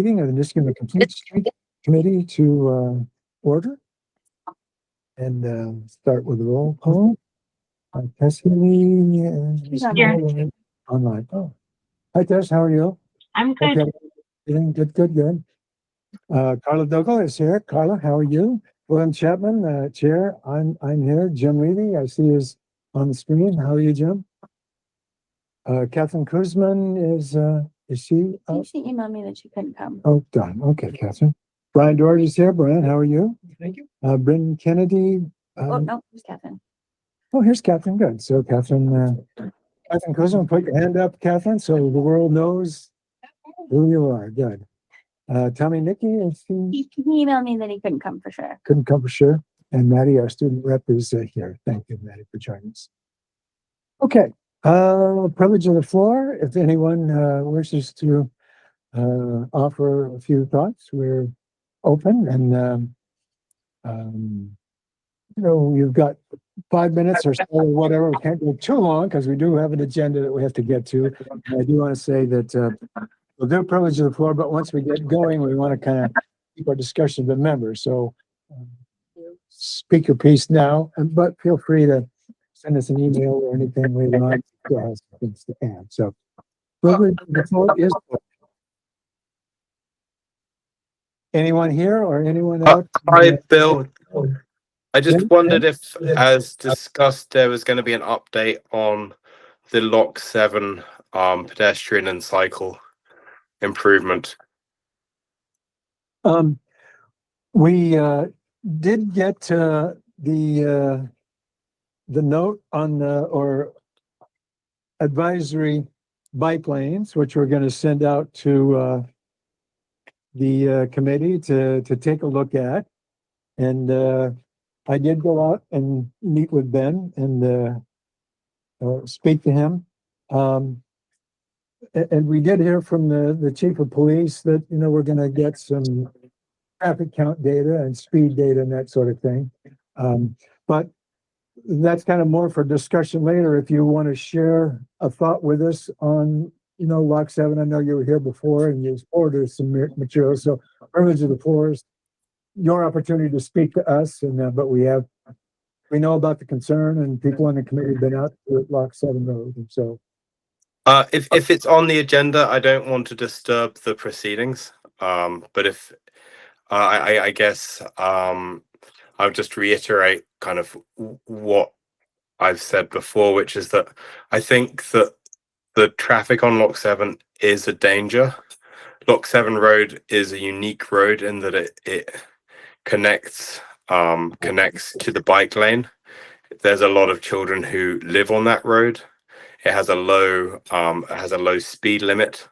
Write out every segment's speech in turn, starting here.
Meeting of the Niskuna Complete Street Committee to order and start with the roll call. Tessie online. Oh, hi Tess, how are you? I'm good. Okay, good. Carla Dougal is here. Carla, how are you? William Chapman, Chair. I'm here. Jim Levy, I see is on the screen. How are you, Jim? Catherine Kuzman is she? I think she emailed me that she couldn't come. Oh, done. Okay, Catherine. Brian Doherty's here. Brian, how are you? Thank you. Brendan Kennedy. Oh, no, it's Catherine. Oh, here's Catherine. Good. So Catherine Kuzman, put your hand up, Catherine, so the world knows who you are. Good. Tommy Nicky, is He emailed me that he couldn't come for sure. couldn't come for sure. And Maddie, our student rep, is here. Thank you, Maddie, for joining us. Okay. Privilege of the floor. If anyone wishes to offer a few thoughts, we're open and you know, you've got 5 minutes or so or whatever. We can't go too long because we do have an agenda that we have to get to. And I do want to say that we'll do privilege of the floor, but once we get going, we want to kind of keep our discussion with members. So speak your piece now, but feel free to send us an email or anything later on to us things to add. So privilege of the floor is anyone here or anyone else? Hi, Bill. I just Yeah. wondered if, as discussed, there was going to be an update on the Lock 7 pedestrian and cycle improvement. We did get the note on the or advisory bike lanes, which we're going to send out to the committee to take a look at. And I did go out and meet with Ben and speak to him. And we did hear from the chief of police that, you know, we're going to get some traffic count data and speed data and that sort of thing. But that's kind of more for discussion later. If you want to share a thought with us on, you know, Lock 7, I know you were here before and you ordered some material. So privilege of the floor is your opportunity to speak to us. And but we know about the concern and people on the committee have been out to Lock 7 Road. And so If it's on the agenda, I don't want to disturb the proceedings. But if I guess I'll just reiterate kind of what I've said before, which is that I think that the traffic on Lock 7 is a danger. Lock 7 Road is a unique road in that it connects to the bike lane. There's a lot of children who live on that road. It has a low speed limit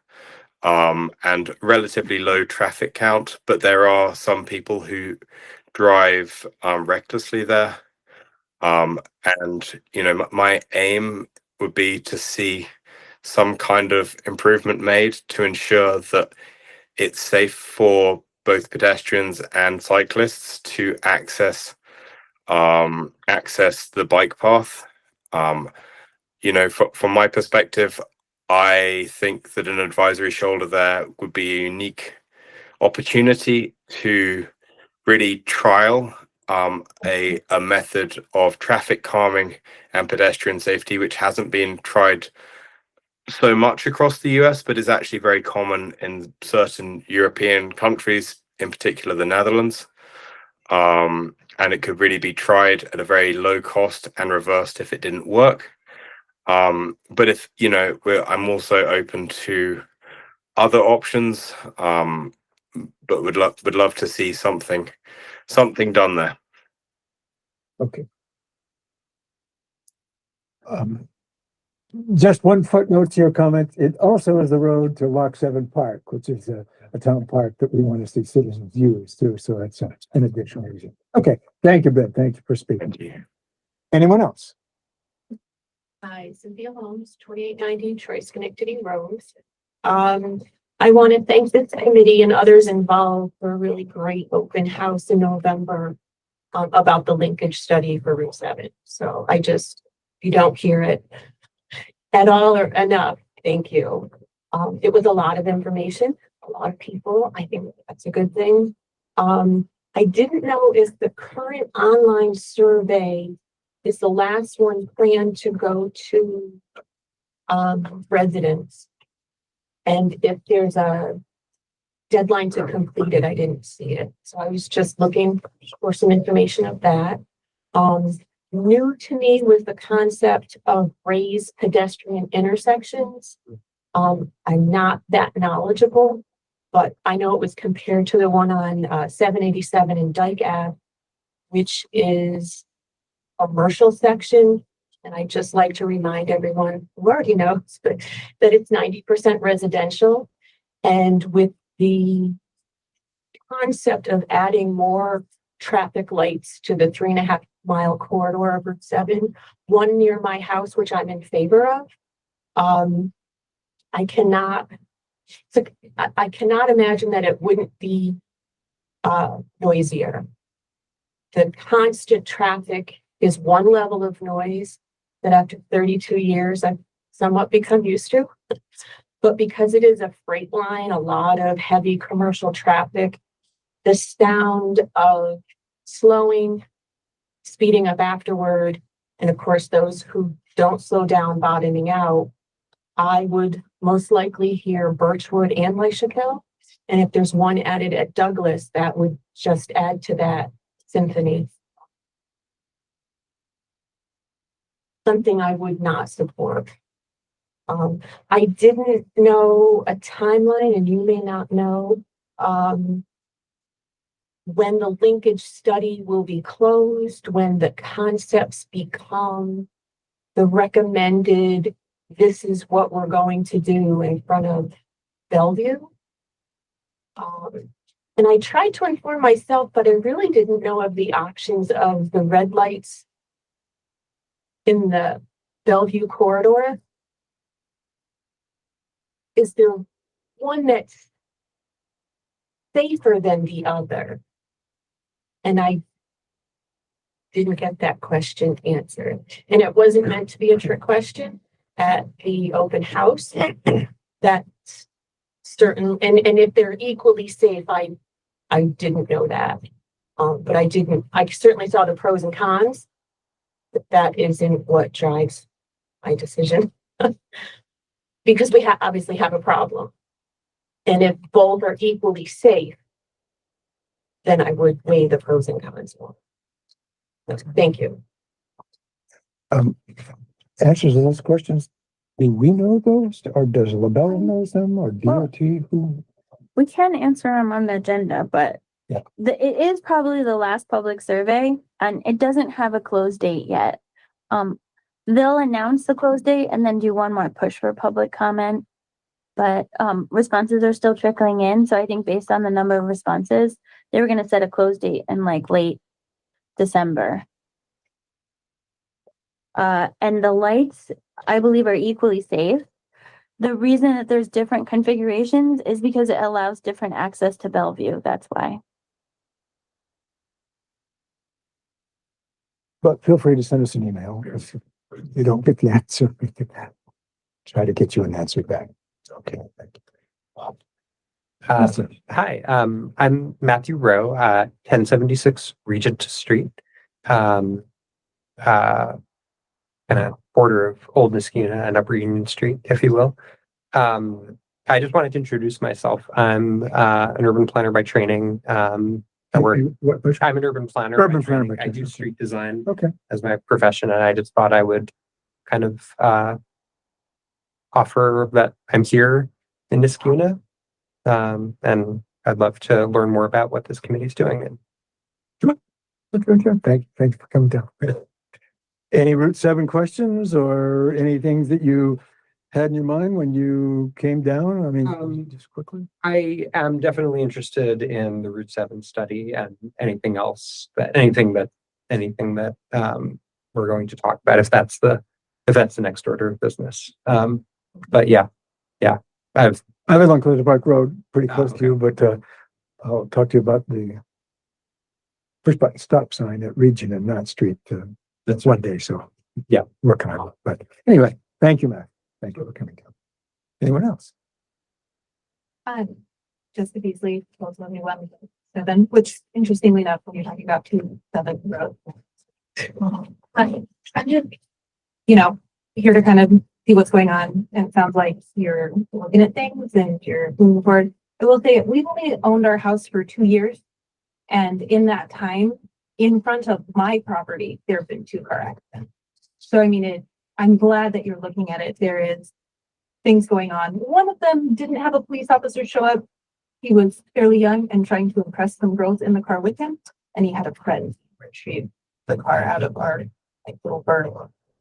and relatively low traffic count, but there are some people who drive recklessly there. And you know, my aim would be to see some kind of improvement made to ensure that it's safe for both pedestrians and cyclists to access the bike path. You know, from my perspective, I think that an advisory shoulder there would be a unique opportunity to really trial a method of traffic calming and pedestrian safety, which hasn't been tried so much across the US, but is actually very common in certain European countries, in particular the Netherlands. And it could really be tried at a very low cost and reversed if it didn't work. But if, you know, I'm also open to other options, but would love to see something done there. okay. Just one footnote to your comment. It also is the road to Lock 7 Park, which is a town park that we want to see citizens use too. So that's an additional reason. Okay. Thank you, Ben. Thank you for speaking. Thank you. Anyone else? Hi, Cynthia Holmes, 2890 Troy Schenectady Road. I want to thank this committee and others involved for a really great open house in November about the linkage study for Route 7. So if you don't hear it at all or enough, thank you. It was a lot of information. a lot of people. I think that's a good thing. I didn't know if the current online survey is the last one planned to go to residents. And if there's a deadline to complete it, I didn't see it. So I was just looking for some information of that. New to me was the concept of raised pedestrian intersections. I'm not that knowledgeable, but I know it was compared to the one on 787 and Dyke Ave, which is a commercial section. And I just like to remind everyone who already knows that it's 90% residential. And with the concept of adding more traffic lights to the 3.5 mile corridor of Route 7, one near my house, which I'm in favor of, I cannot imagine that it wouldn't be noisier. The constant traffic is one level of noise that after 32 years I've somewhat become used to. But because it is a freight line, a lot of heavy commercial traffic, the sound of slowing, speeding up afterward, and of course those who don't slow down bottoming out, I would most likely hear Birchwood and Leishakill. And if there's one added at Douglas, that would just add to that symphony. Something I would not support. I didn't know a timeline, and you may not know when the linkage study will be closed, when the concepts become the recommended, this is what we're going to do in front of Bellevue. And I tried to inform myself, but I really didn't know of the options of the red lights in the Bellevue corridor. Is there one that's safer than the other? And I didn't get that question answered. And it wasn't meant to be a trick question at the open house. That's certain, and if they're equally safe, I didn't know that. But I certainly saw the pros and cons, but that isn't what drives my decision. Because we obviously have a problem. And if both are equally safe, then I would weigh the pros and cons more. Thank you. Answers to those questions, do we know those, or does LaBella knows them, or DOT, who? We can answer them on the agenda, but Yeah. it is probably the last public survey and it doesn't have a close date yet. They'll announce the close date and then do one more push for public comment. But responses are still trickling in. So I think based on the number of responses, they were going to set a close date in like late December. And the lights, I believe, are equally safe. The reason that there's different configurations is because it allows different access to Bellevue. That's why. But feel free to send us an email if you don't get the answer. We can try to get you an answer back. Okay, thank you. Hi, I'm Matthew Rowe, 1076 Regent Street, kind of border of Old Niskuna and Upper Union Street, if you will. I just wanted to introduce myself. I'm an urban planner by training. I'm an urban planner. Urban planner by I do training. street design Okay. as my profession, and I just thought I would kind of offer that I'm here in Niskuna. And I'd love to learn more about what this committee is doing. Okay. Thanks for coming down. Any Route 7 questions or any things that you had in your mind when you came down? I mean, just quickly. I am definitely interested in the Route 7 study and anything else anything that we're going to talk about if that's the next order of business. But yeah. I live on Closer Park Road, pretty close okay. to you, but I'll talk to you about the first button stop sign at Region and Knott Street. That's one day, so Yeah. working on it. But anyway, thank you, Matt. Thank you for coming down. Anyone else? Jessica Beasley, 1271, which interestingly enough, when you're talking about 27 road. I'm just, here to kind of see what's going on, and it sounds like you're looking at things and you're moving forward. I will say, we've only owned our house for 2 years, and in that time, in front of my property, there have been 2 car accidents. So, I mean, I'm glad that you're looking at it. There is things going on. One of them didn't have a police officer show up. He was fairly young and trying to impress some girls in the car with him, and he had a friend retrieve the car out of our little burn.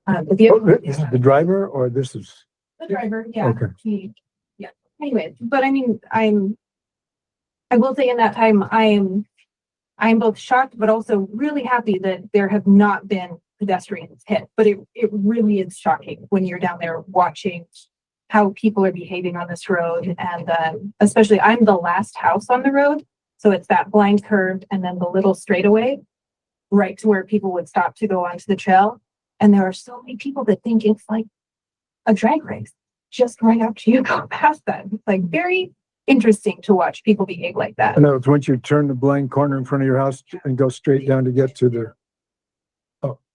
But the Oh, other, this is the driver or this is, the driver, yeah, Okay. yeah. Anyway, but I mean, I will say in that time, I'm both shocked, but also really happy that there have not been pedestrians hit. But it really is shocking when you're down there watching how people are behaving on this road. And especially, I'm the last house on the road. So it's that blind curve and then the little straightaway right to where people would stop to go onto the trail. And there are so many people that think it's like a drag race just right after you go past that. It's like very interesting to watch people behave like that. I know it's once you turn the blind corner in front of your house and go straight down to get to the,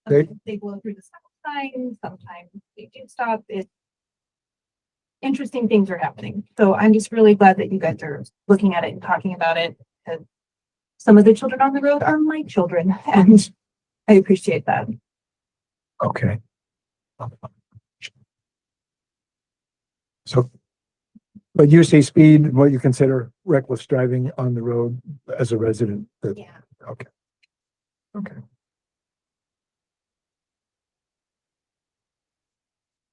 they- Sometimes they blow through the stop sign, sometimes they do stop. Interesting things are happening. So I'm just really glad that you guys are looking at it and talking about it, because some of the children on the road are my children, and I appreciate that. okay. So, but you see speed, what you consider reckless driving on the road as a resident? Yeah. Okay. Okay.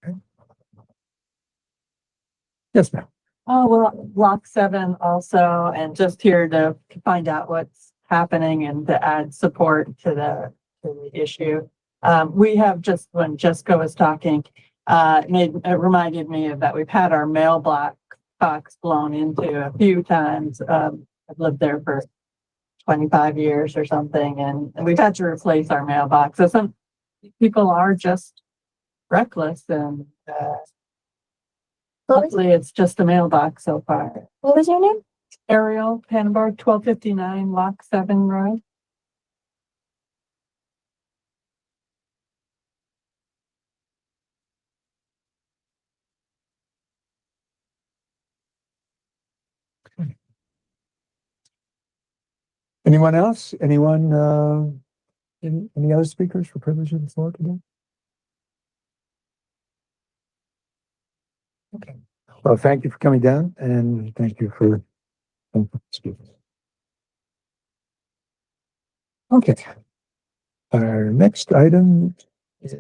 Okay. Yes, ma'am. Oh, well, Block 7 also, and just here to find out what's happening and to add support to the issue. We have just, when Jessica was talking, it reminded me of that we've had our mailbox box blown into a few times. I've lived there for 25 years or something, and we've had to replace our mailbox. So some people are just reckless, and hopefully it's just a mailbox so far. What was your name? Ariel Panenberg, 1259 Lock 7 Road. Anyone else? Anyone, any other speakers for privilege of the floor today? Okay. Well, thank you for coming down and thank you for speaking. Okay. Our next item is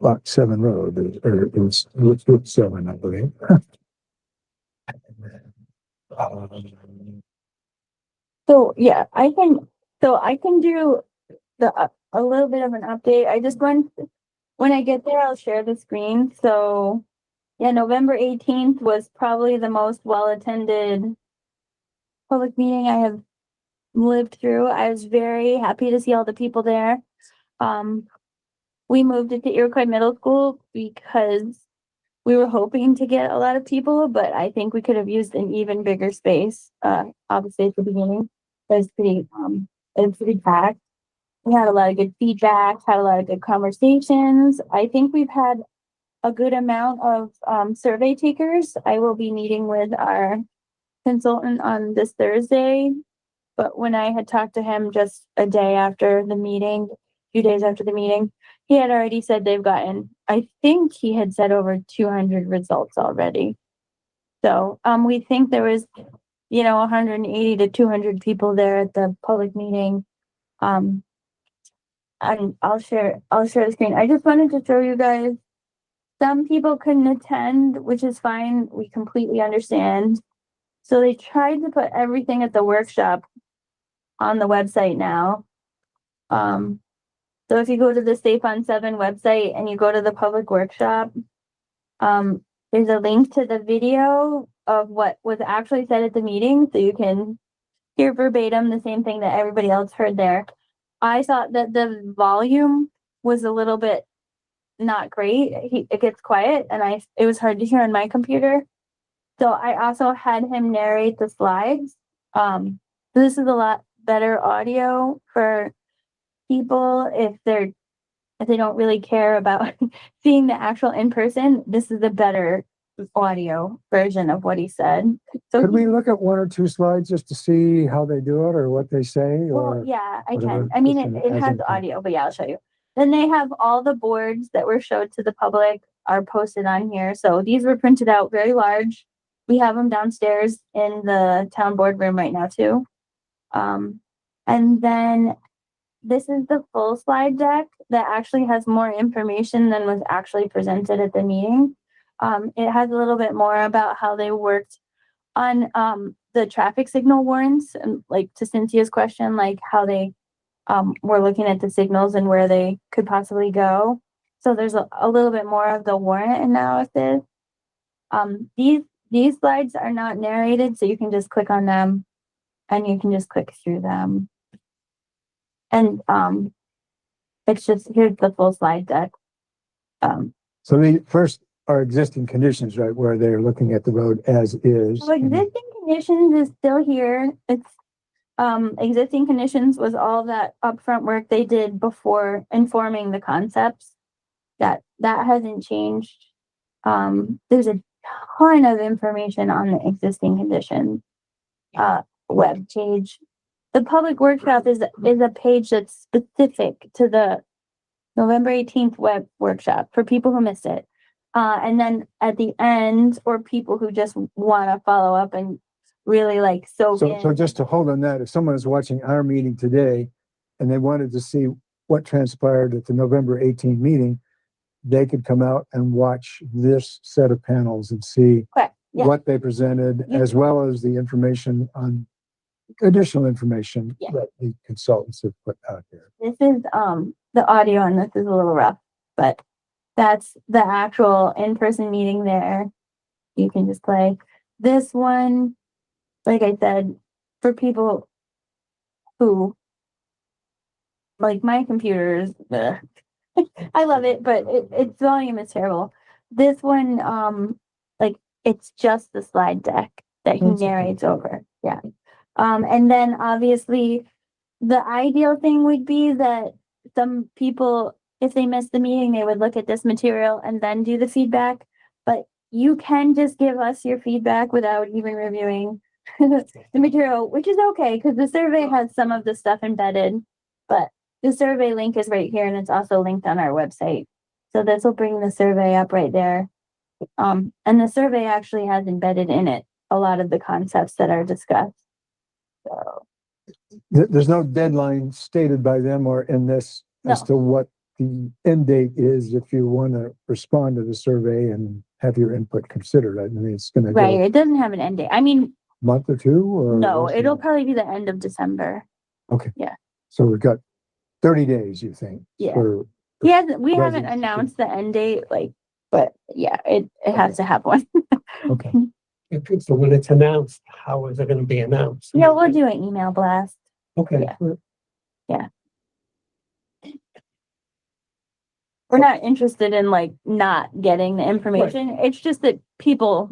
Block 7 Road, or it was Route 7, I believe. So yeah, I can do a little bit of an update. I just want, when I get there, I'll share the screen. So yeah, November 18th was probably the most well-attended public meeting I have lived through. I was very happy to see all the people there. We moved it to Iroquois Middle School because we were hoping to get a lot of people, but I think we could have used an even bigger space. Obviously at the beginning, it was pretty packed. We had a lot of good feedback, had a lot of good conversations. I think we've had a good amount of survey takers. I will be meeting with our consultant on this Thursday, but when I had talked to him just a day after the meeting, few days after the meeting, he had already said they've gotten, I think he had said over 200 results already. So we think there was, 180 to 200 people there at the public meeting. And I'll share the screen. I just wanted to show you guys, some people couldn't attend, which is fine. We completely understand. So they tried to put everything at the workshop on the website now. So if you go to the Safe on 7 website and you go to the public workshop, there's a link to the video of what was actually said at the meeting, so you can hear verbatim the same thing that everybody else heard there. I thought that the volume was a little bit not great. It gets quiet and it was hard to hear on my computer. So I also had him narrate the slides. This is a lot better audio for people if they don't really care about seeing the actual in person. This is a better audio version of what he said. So Could we look at one or two slides just to see how they do it or what they say well, or? yeah, I whatever, can. I mean, just it as has an- audio, but yeah, I'll show you. Then they have all the boards that were showed to the public are posted on here. So these were printed out very large. We have them downstairs in the town board room right now too. And then this is the full slide deck that actually has more information than was actually presented at the meeting. It has a little bit more about how they worked on the traffic signal warrants and like to Cynthia's question, like how they were looking at the signals and where they could possibly go. So there's a little bit more of the warrant analysis. These slides are not narrated, so you can just click on them and you can just click through them. And it's just, here's the full slide deck. So the first are existing conditions, right, where they're looking at the road as is. So existing conditions is still here. It's existing conditions was all that upfront work they did before informing the concepts. That hasn't changed. There's a ton of information on the existing conditions web page. The public workshop is a page that's specific to the November 18th web workshop for people who missed it. And then at the end, or people who just want to follow up and really like soak in. So just to hold on that, if someone is watching our meeting today and they wanted to see what transpired at the November 18th meeting, they could come out and watch this set of panels and see Correct. Yeah. what they presented, Yeah. as well as the information on additional information Yeah. that the consultants have put out there. This is the audio on this is a little rough, but that's the actual in-person meeting there. You can just play this one, like I said, for people who like my computers. I love it, but its volume is terrible. This one, like it's just the slide deck that he That's okay. narrates over. Yeah. And then obviously the ideal thing would be that some people, if they missed the meeting, they would look at this material and then do the feedback. But you can just give us your feedback without even reviewing the material, which is okay, because the survey has some of the stuff embedded, but the survey link is right here and it's also linked on our website. So this will bring the survey up right there. And the survey actually has embedded in it a lot of the concepts that are discussed. So There's no deadline stated by them or in this as No. to what the end date is if you want to respond to the survey and have your input considered. I mean, it's going to right, go it doesn't have an end date. I mean, a month or two or? no, what's the- it'll probably be the end of December. So we've got 30 days, you think? Yeah. for- We haven't Residents. announced the end date, like, but yeah, it has to have one. Okay. So when it's announced, how is it gonna be announced? Yeah, we'll do an email blast. Okay. Yeah. We're not interested in like not getting the information. It's just that people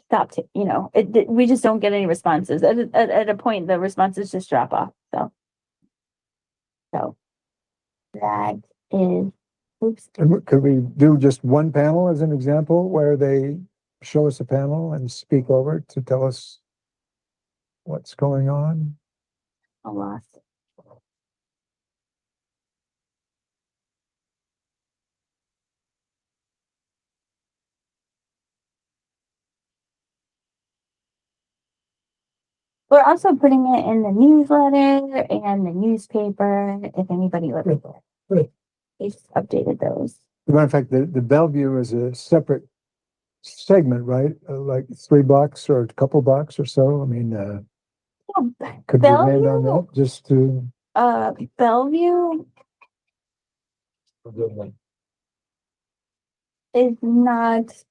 stopped, we just don't get any responses. At a point, the responses just drop off, so. So. That is, oops. And could we do just one panel as an example where they show us a panel and speak over it to tell us what's going on? I lost. We're also putting it in the newsletter and the newspaper, if anybody looks at it. Good. We just updated those. As a matter of fact, the Bellevue is a separate segment, right? Like $3 or a couple bucks or so. I mean, Oh, could we land on Bellevue? that just to? Bellevue is not,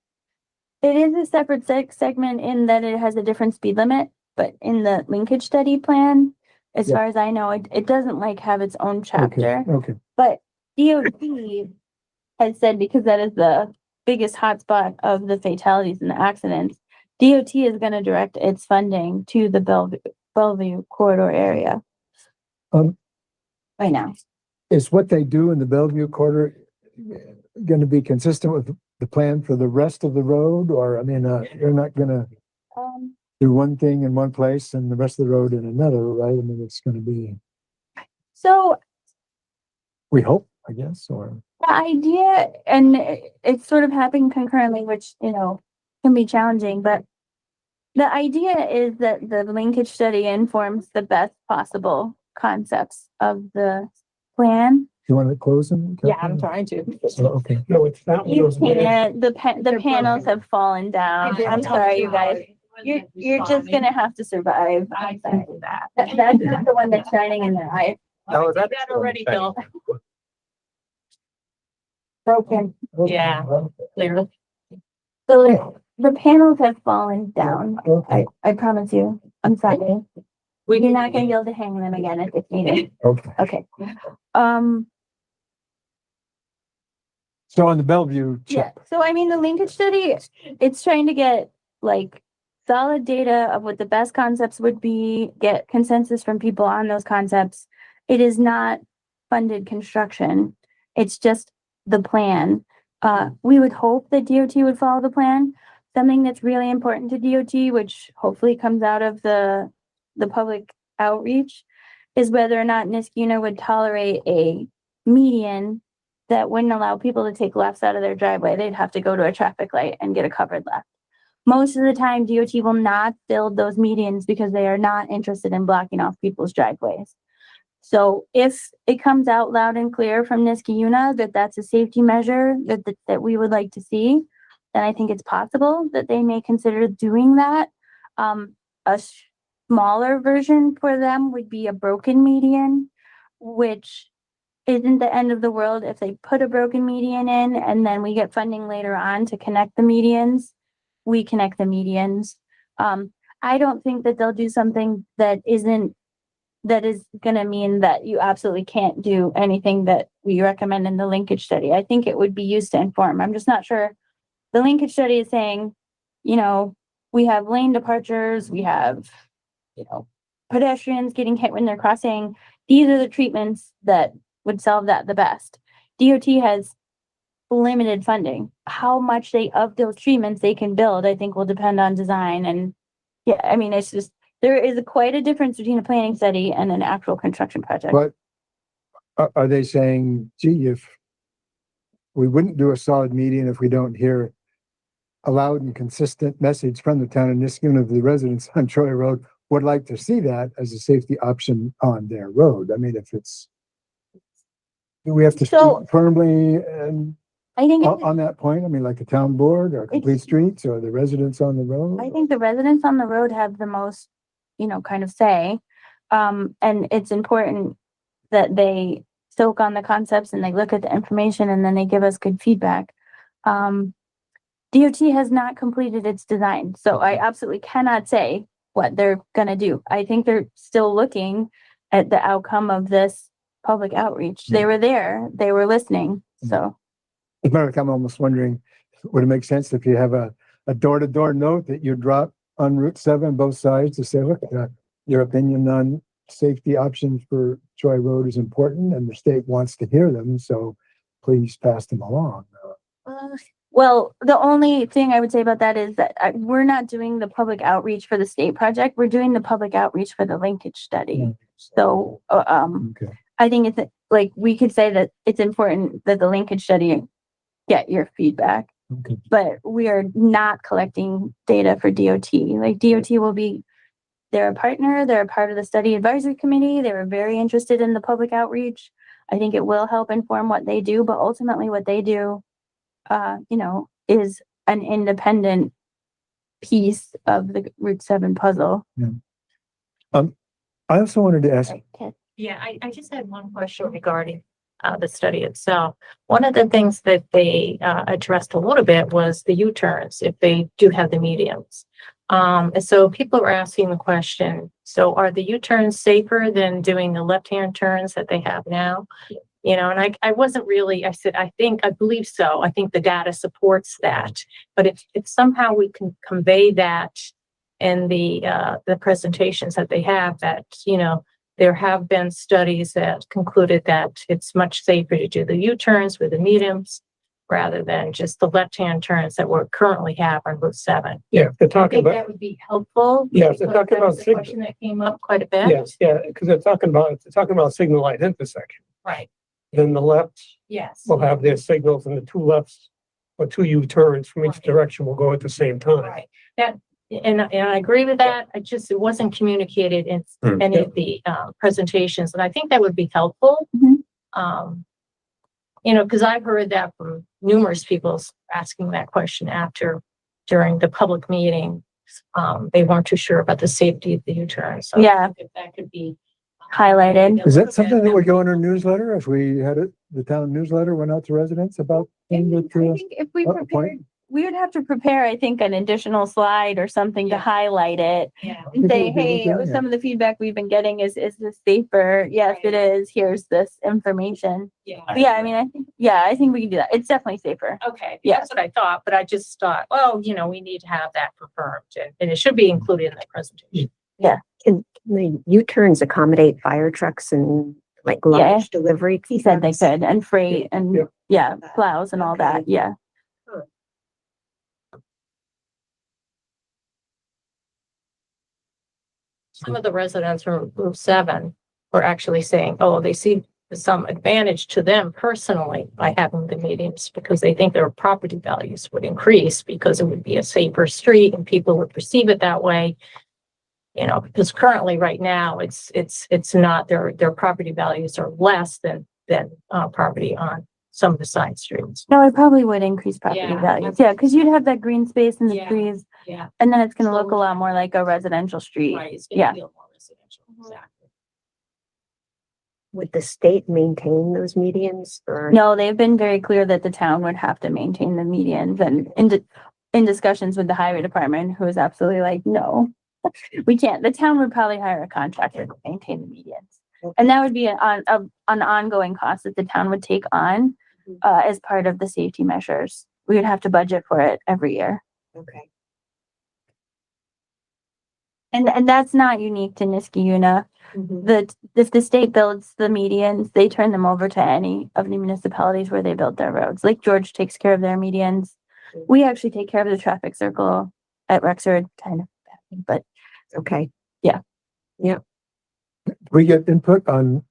it is a separate segment in that it has a different speed limit, but in the linkage study plan, as Yeah. far as I know, it doesn't like have its own Okay, chapter, okay. but DOT has said, because that is the biggest hotspot of the fatalities and the accidents, DOT is gonna direct its funding to the Bellevue corridor area Um, right now. is what they do in the Bellevue quarter going to be consistent with the plan for the rest of the road? Or, I mean, you're not going to do one thing in one place and the rest of the road in another, right? I mean, it's going to be, So we hope, I guess, or. the idea, and it's sort of happening concurrently, which, you know, can be challenging, but the idea is that the linkage study informs the best possible concepts of the plan. You want to close them? Yeah, I'm trying to. So, okay. No, it's not. You can't, the panels have fallen down. I'm sorry, you guys. You're just gonna have to survive. I'm sorry for that. That's not the one that's shining in their eye. Oh, that's already, Bill. Broken. Yeah. Clearly. So the panels have fallen down. Okay. I promise you. I'm sorry. You're not gonna be able to hang them again at this meeting. Okay. Okay. So on the Bellevue Yeah, chip, so I mean, the linkage study, it's trying to get like solid data of what the best concepts would be, get consensus from people on those concepts. It is not funded construction. It's just the plan. We would hope that DOT would follow the plan. Something that's really important to DOT, which hopefully comes out of the public outreach, is whether or not Niskuna would tolerate a median that wouldn't allow people to take lefts out of their driveway. They'd have to go to a traffic light and get a covered left. Most of the time, DOT will not build those medians because they are not interested in blocking off people's driveways. So if it comes out loud and clear from Niskuna that that's a safety measure that we would like to see, then I think it's possible that they may consider doing that. A smaller version for them would be a broken median, which isn't the end of the world if they put a broken median in and then we get funding later on to connect the medians. We connect the medians. I don't think that they'll do something that is gonna mean that you absolutely can't do anything that we recommend in the linkage study. I think it would be used to inform. I'm just not sure. The linkage study is saying, you know, we have lane departures, we have, you know, pedestrians getting hit when they're crossing. These are the treatments that would solve that the best. DOT has limited funding. How much of those treatments they can build, I think will depend on design. And yeah, I mean, it's just, there is quite a difference between a planning study and an actual construction project. but are they saying, gee, if we wouldn't do a solid median if we don't hear a loud and consistent message from the town of Niskuna of the residents on Troy Road would like to see that as a safety option on their road? I mean, if it's, do we have to So- speak firmly and I think, on that point? I mean, like a town board or complete streets or the residents on the road? I think the residents on the road have the most, you know, kind of say. And it's important that they soak on the concepts and they look at the information and then they give us good feedback. DOT has not completed its design, so I absolutely cannot say what they're gonna do. I think they're still looking at the outcome of this public outreach. They were there, they were listening, so. As a matter of fact, I'm almost wondering, would it make sense if you have a door-to-door note that you drop on Route 7, both sides, to say, look, your opinion on safety options for Troy Road is important and the state wants to hear them, so please pass them along. Well, the only thing I would say about that is that we're not doing the public outreach for the state project. We're doing the public outreach for the linkage study. So, Okay. I think it's like, we could say that it's important that the linkage study get your feedback, Okay. but we are not collecting data for DOT. Like DOT will be, they're a partner, they're a part of the study advisory committee. They were very interested in the public outreach. I think it will help inform what they do, but ultimately what they do, you know, is an independent piece of the Route 7 puzzle. I also wanted to ask, Okay. Yeah, I just had one question regarding the study itself. One of the things that they addressed a little bit was the U-turns, if they do have the mediums. And so people are asking the question, so are the U-turns safer than doing the left-hand turns that they have now? and I wasn't really, I said, I believe so. I think the data supports that. But if somehow we can convey that in the presentations that they have, that, there have been studies that concluded that it's much safer to do the U-turns with the mediums rather than just the left-hand turns that we currently have on Route 7. Yeah, if they're I talking think about, that would be helpful. Yeah, if they're because talking that was about a question that came up quite a bit. yes, yeah, because they're talking about signal light intersection. Right. Then the left Yes. will have their signals and the two lefts or two U-turns from each Right. direction will go at the same time. Right. And I agree with that. It wasn't communicated in Hmm. any of the presentations, and I think that would be helpful. Mhm. Because I've heard that from numerous people asking that question during the public meeting. They weren't too sure about the safety of the U-turn. So Yeah. if that could be Highlighted. Is that something that would go in our newsletter if we had it, the town newsletter went out to residents about? I think if we point? prepared, we would have to prepare, I think, an additional slide or something to Yeah. highlight it. Yeah. And think say, we'll be hey, doing some of the feedback we've been getting is this safer? Yes, it is. Here's this information. Yeah. But yeah, I mean, I think we can do that. It's definitely safer. Okay, Yeah. that's what I thought, but I just thought, well, we need to have that confirmed and it should be included in the presentation. Can the U-turns accommodate fire trucks and like luggage delivery? He said they trucks? could, and freight and Yep. yeah, plows and all Okay. that. Yeah. Some of the residents from Route 7 were actually saying, oh, they see some advantage to them personally by having the mediums because they think their property values would increase because it would be a safer street and people would perceive it that way. Because currently right now it's not, their property values are less than property on some of the side streets. No, it probably would increase property Yeah. values. Yeah, because you'd have that green space and the Yeah. trees, Yeah. and then it's gonna look a lot more like a residential street. Right. It's Yeah. gonna feel more residential. Exactly. Would the state maintain those medians or? No, they've been very clear that the town would have to maintain the medians, and in discussions with the highway department, who is absolutely like, no, we can't. The town would probably hire a contractor to maintain the medians. And that would be an ongoing cost that the town would take on as part of the safety measures. We would have to budget for it every year. Okay. And that's not unique to Niskayuna. If the state builds the medians, they turn them over to any of the municipalities where they build their roads. Lake George takes care of their medians. We actually take care of the traffic circle at Rexford, kind of, but Okay. We get input on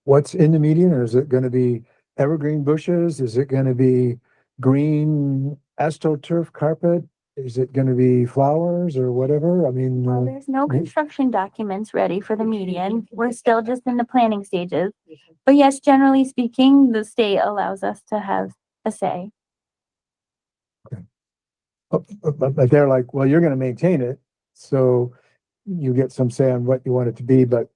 what's in the median, or is it gonna be evergreen bushes? Is it gonna be green astroturf carpet? Is it gonna be flowers or whatever? I mean, well, there's no construction documents ready for the median. We're still just in the planning stages. But yes, generally speaking, the state allows us to have a say. but they're like, well, you're gonna maintain it, so you get some say on what you want it to be, but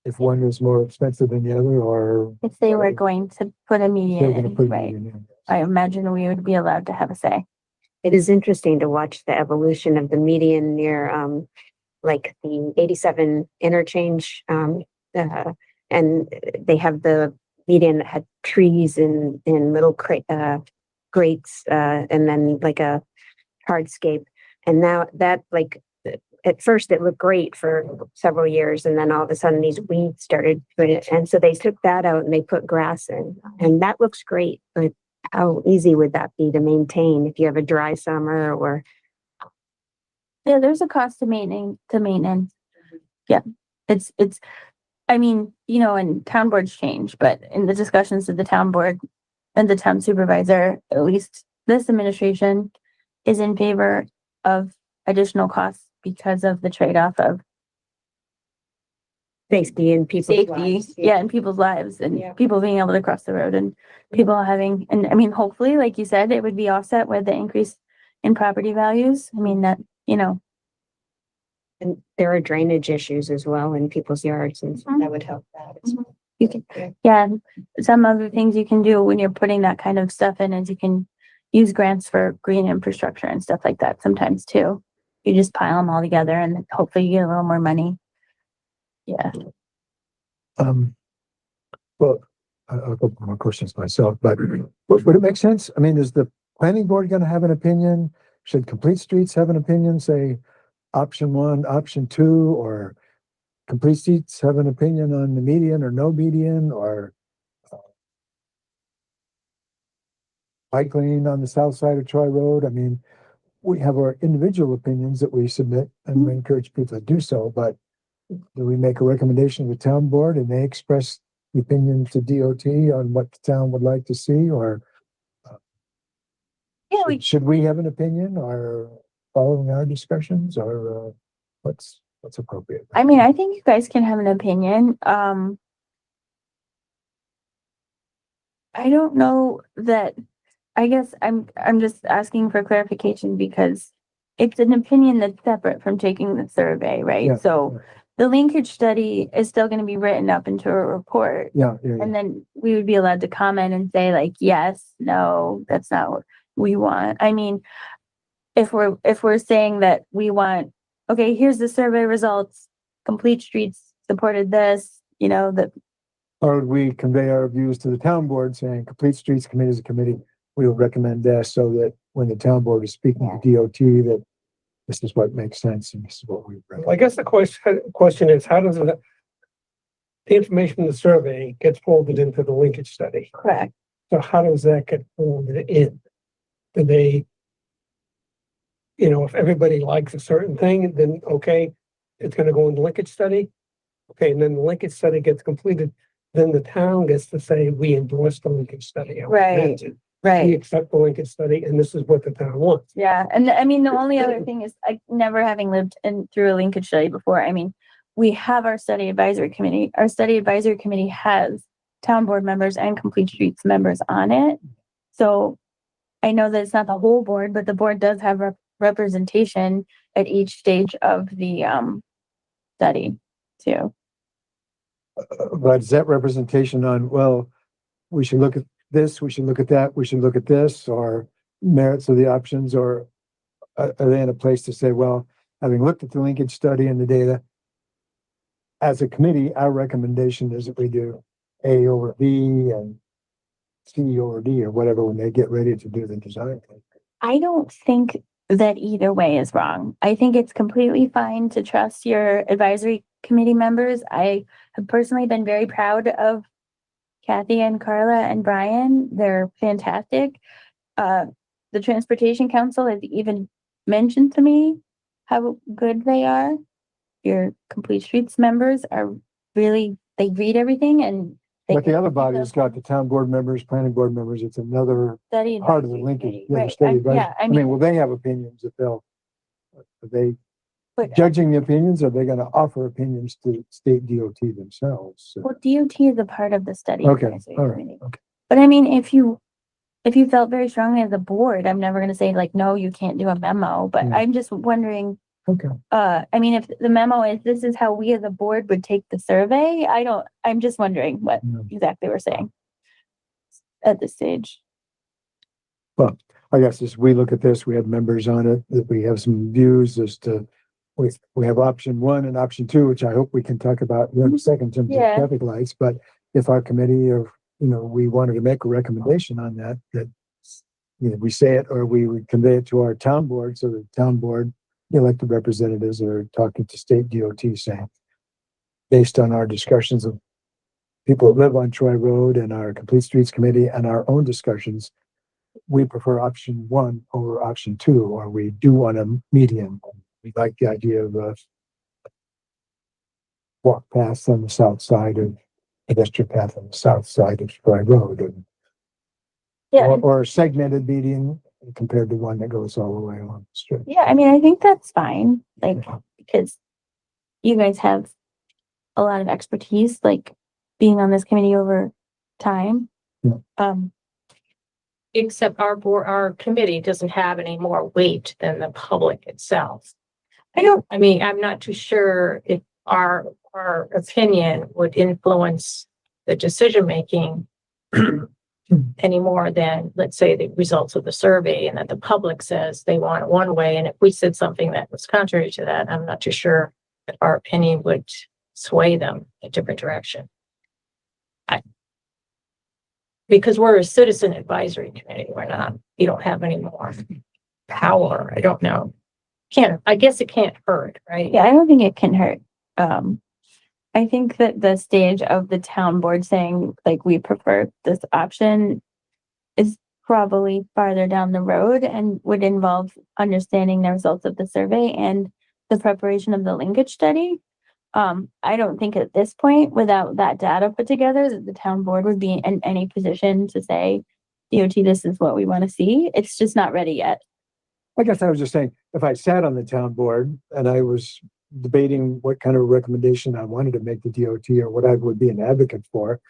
if one is more expensive than the other, or If they were going to put a they're median gonna in, put it right? in. I imagine we would be allowed to have a say. It is interesting to watch the evolution of the median near, like the 87 interchange, and they have the median that had trees in little grates, and then like a hardscape. And now that at first it looked great for several years, and then all of a sudden these weeds started putting it, and so they took that out and they put grass in, and that looks great, but how easy would that be to maintain if you have a dry summer or? Yeah, there's a cost to maintenance. Yeah, it's, I mean, and town boards change, but in the discussions of the town board and the town supervisor, at least this administration is in favor of additional costs because of the trade-off of Safety in people's safety, lives. yeah, in people's lives and Yeah. people being able to cross the road and people having, and I mean, hopefully, like you said, it would be offset with the increase in property values. I mean, that, And there are drainage issues as well in people's yards, and so that would help that. as well. you can, yeah, some of the things you can do when you're putting that kind of stuff in is you can use grants for green infrastructure and stuff like that sometimes too. You just pile them all together and hopefully you get a little more money. Yeah. Well, a couple more questions myself, but would it make sense? I mean, is the planning board gonna have an opinion? Should Complete Streets have an opinion, say option one, option two, or Complete Streets have an opinion on the median or no median, or bike lane on the south side of Troy Road? I mean, we have our individual opinions that we submit and we encourage people to do so, but do we make a recommendation to the town board and they express the opinion to DOT on what the town would like to see, or Yeah, we, should we have an opinion or following our discussions, or what's appropriate? I mean, I think you guys can have an opinion. I don't know that, I guess I'm just asking for clarification because it's an opinion that's separate from taking the survey, right? Yeah, So the linkage study is still gonna be written up into a report. yeah, yeah, yeah. And then we would be allowed to comment and say like, yes, no, that's not what we want. I mean, if we're saying that we want, okay, here's the survey results, Complete Streets supported this, you know, that, Or would we convey our views to the town board saying Complete Streets Committee is a committee, we will recommend this, so that when the town board is speaking to DOT, that this is what makes sense and this is what we Well, I recommend. guess the question is, how does the information from the survey gets folded into the linkage study? correct. So how does that get folded in? Do they, if everybody likes a certain thing, then okay, it's gonna go in the linkage study. Okay, and then the linkage study gets completed, then the town gets to say, we endorse the linkage study. Right. We Right. accept the linkage study and this is what the town wants. Yeah. And I mean, the only other thing is like never having lived through a linkage study before. I mean, we have our study advisory committee. Our study advisory committee has town board members and Complete Streets members on it. So I know that it's not the whole board, but the board does have representation at each stage of the study too. But is that representation on, well, we should look at this, we should look at that, we should look at this, or merits of the options, or are they in a place to say, well, having looked at the linkage study and the data, as a committee, our recommendation is that we do A over B and C over D or whatever when they get ready to do the design. I don't think that either way is wrong. I think it's completely fine to trust your advisory committee members. I have personally been very proud of Kathy and Carla and Brian. They're fantastic. The Transportation Council has even mentioned to me how good they are. Your Complete Streets members are really, they read everything and they But the can other do body's the got the town board members, planning board members, it's another study part of the advisory linkage. committee, Yeah, the right. study advisory. Yeah, I mean, will they have opinions if are they but judging the opinions, or are they gonna offer opinions to state DOT themselves? well, DOT is a part of the study. Okay, advisory all right, committee. okay. But I mean, if you felt very strongly as a board, I'm never gonna say like, no, you can't do a memo, but Yeah. I'm just wondering, Okay, I mean, if the memo is, this is how we as a board would take the survey, I'm just wondering what Yeah. exactly we're saying at this stage. I guess as we look at this, we have members on it, that we have some views as to, we have option one and option two, which I hope we can talk about in a second in terms of Yeah. traffic lights, but if our committee or, we wanted to make a recommendation on that, we say it or we would convey it to our town board, so the town board, elected representatives are talking to state DOT saying, based on our discussions of people that live on Troy Road and our Complete Streets Committee and our own discussions, we prefer option one over option two, or we do want a median. We like the idea of a walk paths on the south side of pedestrian path on the south side of Troy Road, Yeah, or a segmented median compared to one that goes all the way along the street. yeah, I mean, I think that's fine, like, because you guys have a lot of expertise, like being on this committee over time. Yeah. Except our committee doesn't have any more weight than the public itself. I mean, I'm not too sure if our opinion would influence the decision-making any more than, let's say, the results of the survey, and that the public says they want it one way. And if we said something that was contrary to that, I'm not too sure that our opinion would sway them in a different direction. because we're a citizen advisory committee, we're not, you don't have any more power. I don't know. I guess it can't hurt, right? Yeah, I don't think it can hurt. I think that the stage of the town board saying like we prefer this option is probably farther down the road and would involve understanding the results of the survey and the preparation of the linkage study. I don't think at this point, without that data put together, that the town board would be in any position to say, DOT, this is what we want to see. It's just not ready yet. I guess I was just saying, if I sat on the town board and I was debating what kind of recommendation I wanted to make the DOT or what I would be an advocate for,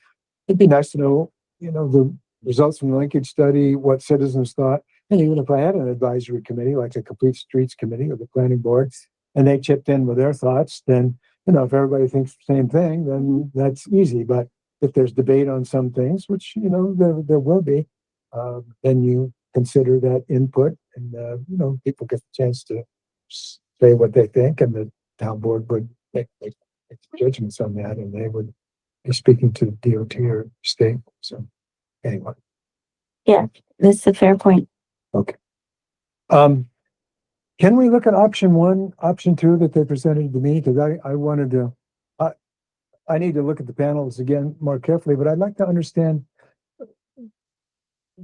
it'd be nice to know, the results from the linkage study, what citizens thought. And even if I had an advisory committee, like a complete streets committee or the planning board, and they chipped in with their thoughts, then, if everybody thinks the same thing, then that's easy. But if there's debate on some things, which, there will be, then you consider that input and, people get the chance to say what they think, and the town board would make judgments on that, and they would be speaking to the DOT or state. So anyway. Yeah, that's a fair point. Okay. Can we look at option 1, option 2 that they presented to me? Because I wanted to, I need to look at the panels again more carefully, but I'd like to understand.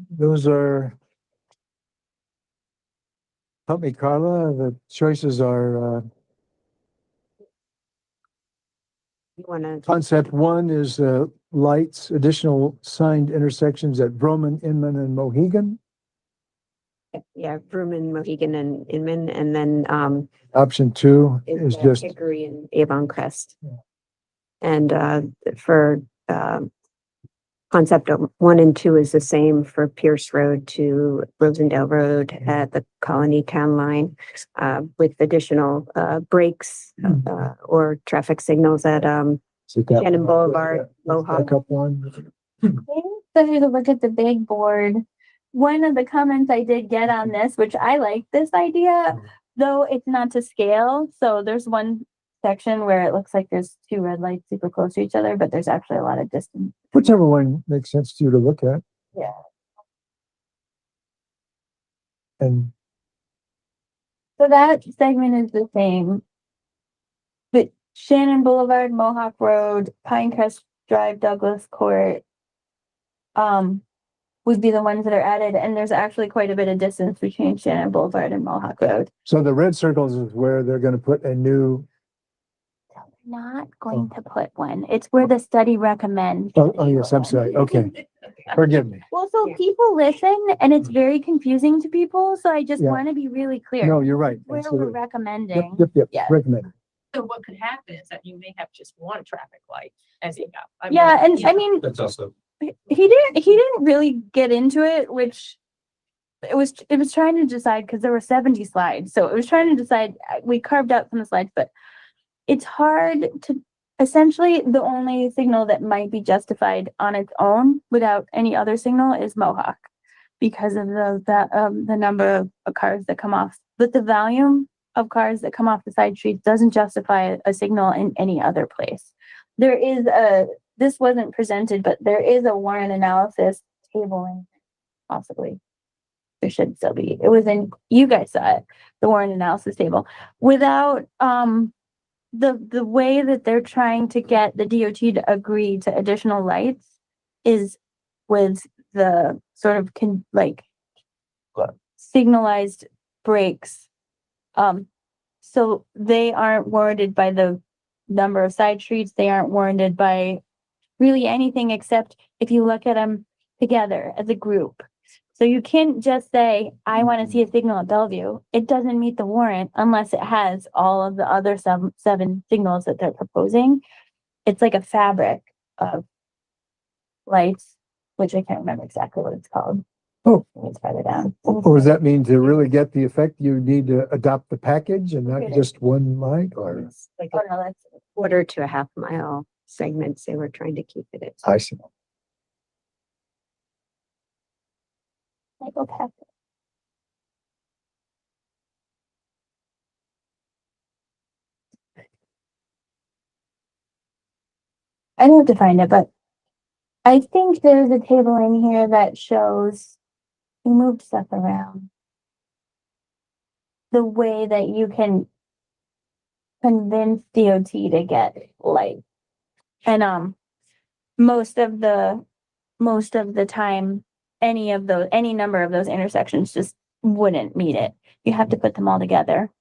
Those are, help me, Carla, the choices are, You wanna, concept 1 is, lights, additional signed intersections at Broman, Inman, and Mohegan. yeah, Vrooman, Mohegan and Inman, and then, Option 2 is is just, Hickory and Avon Crest. Yeah. And, for, concept 1 and 2 is the same for Pierce Road to Rosendale Road at the Colony Town Line, with additional, breaks, or traffic signals at, Shannon Boulevard, Mohawk. Backup one. So you to look at the big board. One of the comments I did get on this, which I like this idea, though it's not to scale. So there's one section where it looks like there's 2 red lights super close to each other, but there's actually a lot of distance. Whichever one makes sense to you to look at. Yeah. And So that segment is the same. But Shannon Boulevard, Mohawk Road, Pinecrest Drive, Douglas Court, would be the ones that are added. And there's actually quite a bit of distance between Shannon Boulevard and Mohawk Road. so the red circles is where they're going to put a new, Not going to put one. It's where the study recommends. oh, yes, I'm sorry. Okay. Forgive me. Well, so Yeah. people listen and it's very confusing to people. So I just Yeah. want to be really clear. No, you're right. Where we're Absolutely. Yep, recommending. yep, Yeah. recommend. So what could happen is that you may have just one traffic light as you go. Yeah, and I mean, That's also. he didn't really get into it, which it was trying to decide because there were 70 slides. So it was trying to decide, we carved out some of the slides, but it's hard to, essentially the only signal that might be justified on its own without any other signal is Mohawk because of the number of cars that come off. But the volume of cars that come off the side streets doesn't justify a signal in any other place. There is this wasn't presented, but there is a warrant analysis table in possibly. There should still be. It was in, you guys saw it, the warrant analysis table. Without the way that they're trying to get the DOT to agree to additional lights is with the sort of signalized breaks. So they aren't warranted by the number of side streets. They aren't warranted by really anything except if you look at them together as a group. So you can't just say, I want to see a signal at Bellevue. It doesn't meet the warrant unless it has all of the other seven signals that they're proposing. It's like a fabric of lights, which I can't remember exactly what it's called. Oh. It's farther down. Or does that mean to really get the effect, you need to adopt the package and not Okay. just one light, or? It's like Oh, a no, that's quarter to a half mile segments. They were trying to keep it at. I see. like opaque. I don't have to find it, but I think there's a table in here that shows, we moved stuff around. The way that you can convince DOT to get light. And, most of the time, any number of those intersections just wouldn't meet it. You have to put them all together.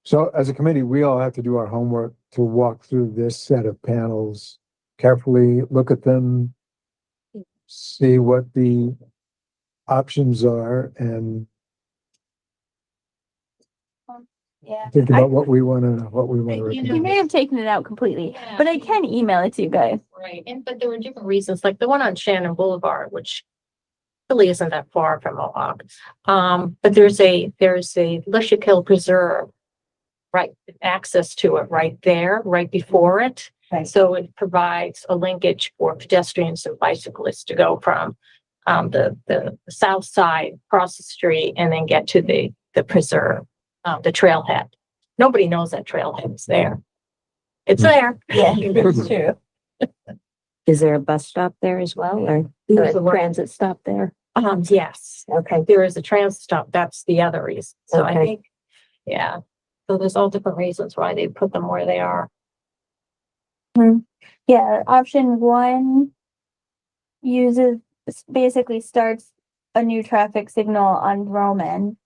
So as a committee, we all have to do our homework to walk through this set of panels carefully, look at them, see what the options are, and Yeah. think about what we want to You You recommend. may have taken it out completely, Yeah. but I can email it to you guys. Right, but there were different reasons, like the one on Shannon Boulevard, which really isn't that far from Mohawk. But there's a Luscious Hill Preserve, right, access to it right there, right before it. Right. So it provides a linkage for pedestrians and bicyclists to go from the south side, across the street, and then get to the preserve, the trailhead. Nobody knows that trailhead is there. It's there. Yeah. It's true. Is there a bus stop there as well, or There's a a what? transit stop there? Yes, Okay, there is a transit stop. That's the other reason. So I Okay. think, yeah. So there's all different reasons why they put them where they are. Yeah, option one basically starts a new traffic signal on Roman.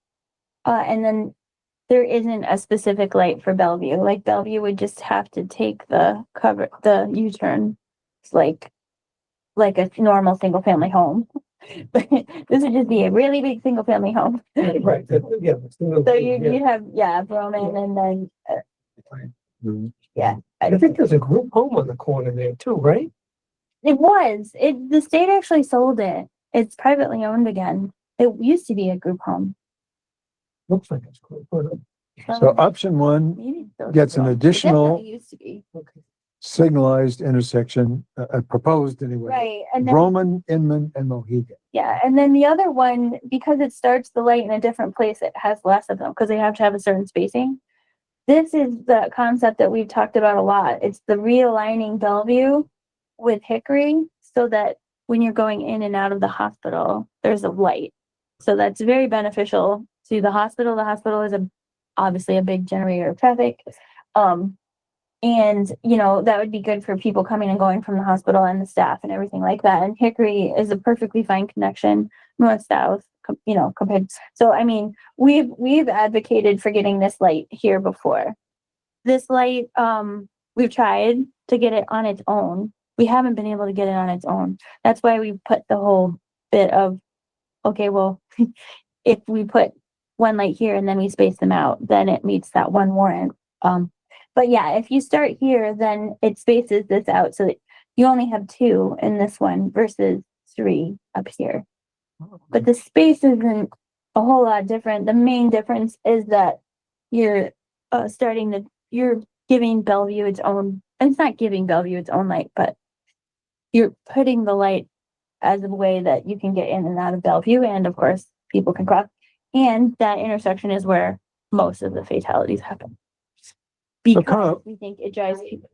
And then there isn't a specific light for Bellevue. Like Bellevue would just have to take the U-turn. It's like a normal single family home. But this would just be a really big single family home. Right, yeah. So you have, Roman and then, Mhm. I think there's a group home on the corner there too, right? the state actually sold it. It's privately owned again. It used to be a group home. Looks like it's group. So option one Maybe it's still gets group an home. It additional definitely used to be. signalized intersection, proposed anyway. Right, and then, Roman, Inman, and Mohegan. yeah, and then the other one, because it starts the light in a different place, it has less of them, because they have to have a certain spacing. This is the concept that we've talked about a lot. It's the realigning Bellevue with Hickory, so that when you're going in and out of the hospital, there's a light. So that's very beneficial to the hospital. The hospital is obviously a big generator of traffic. And, that would be good for people coming and going from the hospital and the staff and everything like that. And Hickory is a perfectly fine connection, north-south, compared. So, I mean, we've advocated for getting this light here before. This light, we've tried to get it on its own. We haven't been able to get it on its own. That's why we put the whole bit of, okay, well, if we put one light here and then we space them out, then it meets that one warrant. But yeah, if you start here, then it spaces this out so that you only have 2 in this one versus 3 up here. But the space isn't a whole lot different. The main difference is that you're you're giving Bellevue its own, and it's not giving Bellevue its own light, but you're putting the light as a way that you can get in and out of Bellevue, and of course, people can cross. And that intersection is where most of the fatalities happen. So Carl- Because we think it drives people.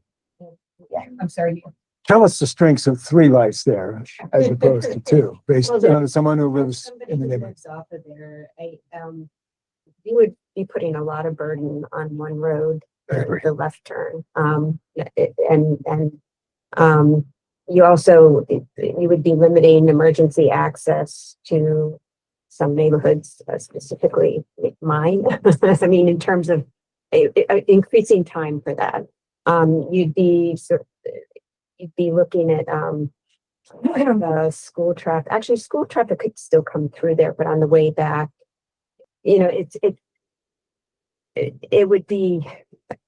Yeah, I'm sorry. Tell us the strengths of 3 lights there as opposed to 2, based on someone who lives in the neighborhood. Off of there, you would be putting a lot of burden on one road, the left turn. You also, you would be limiting emergency access to some neighborhoods, specifically mine. I mean, in terms of increasing time for that. You'd be looking at the school traffic. Actually, school traffic could still come through there, but on the way back, it would be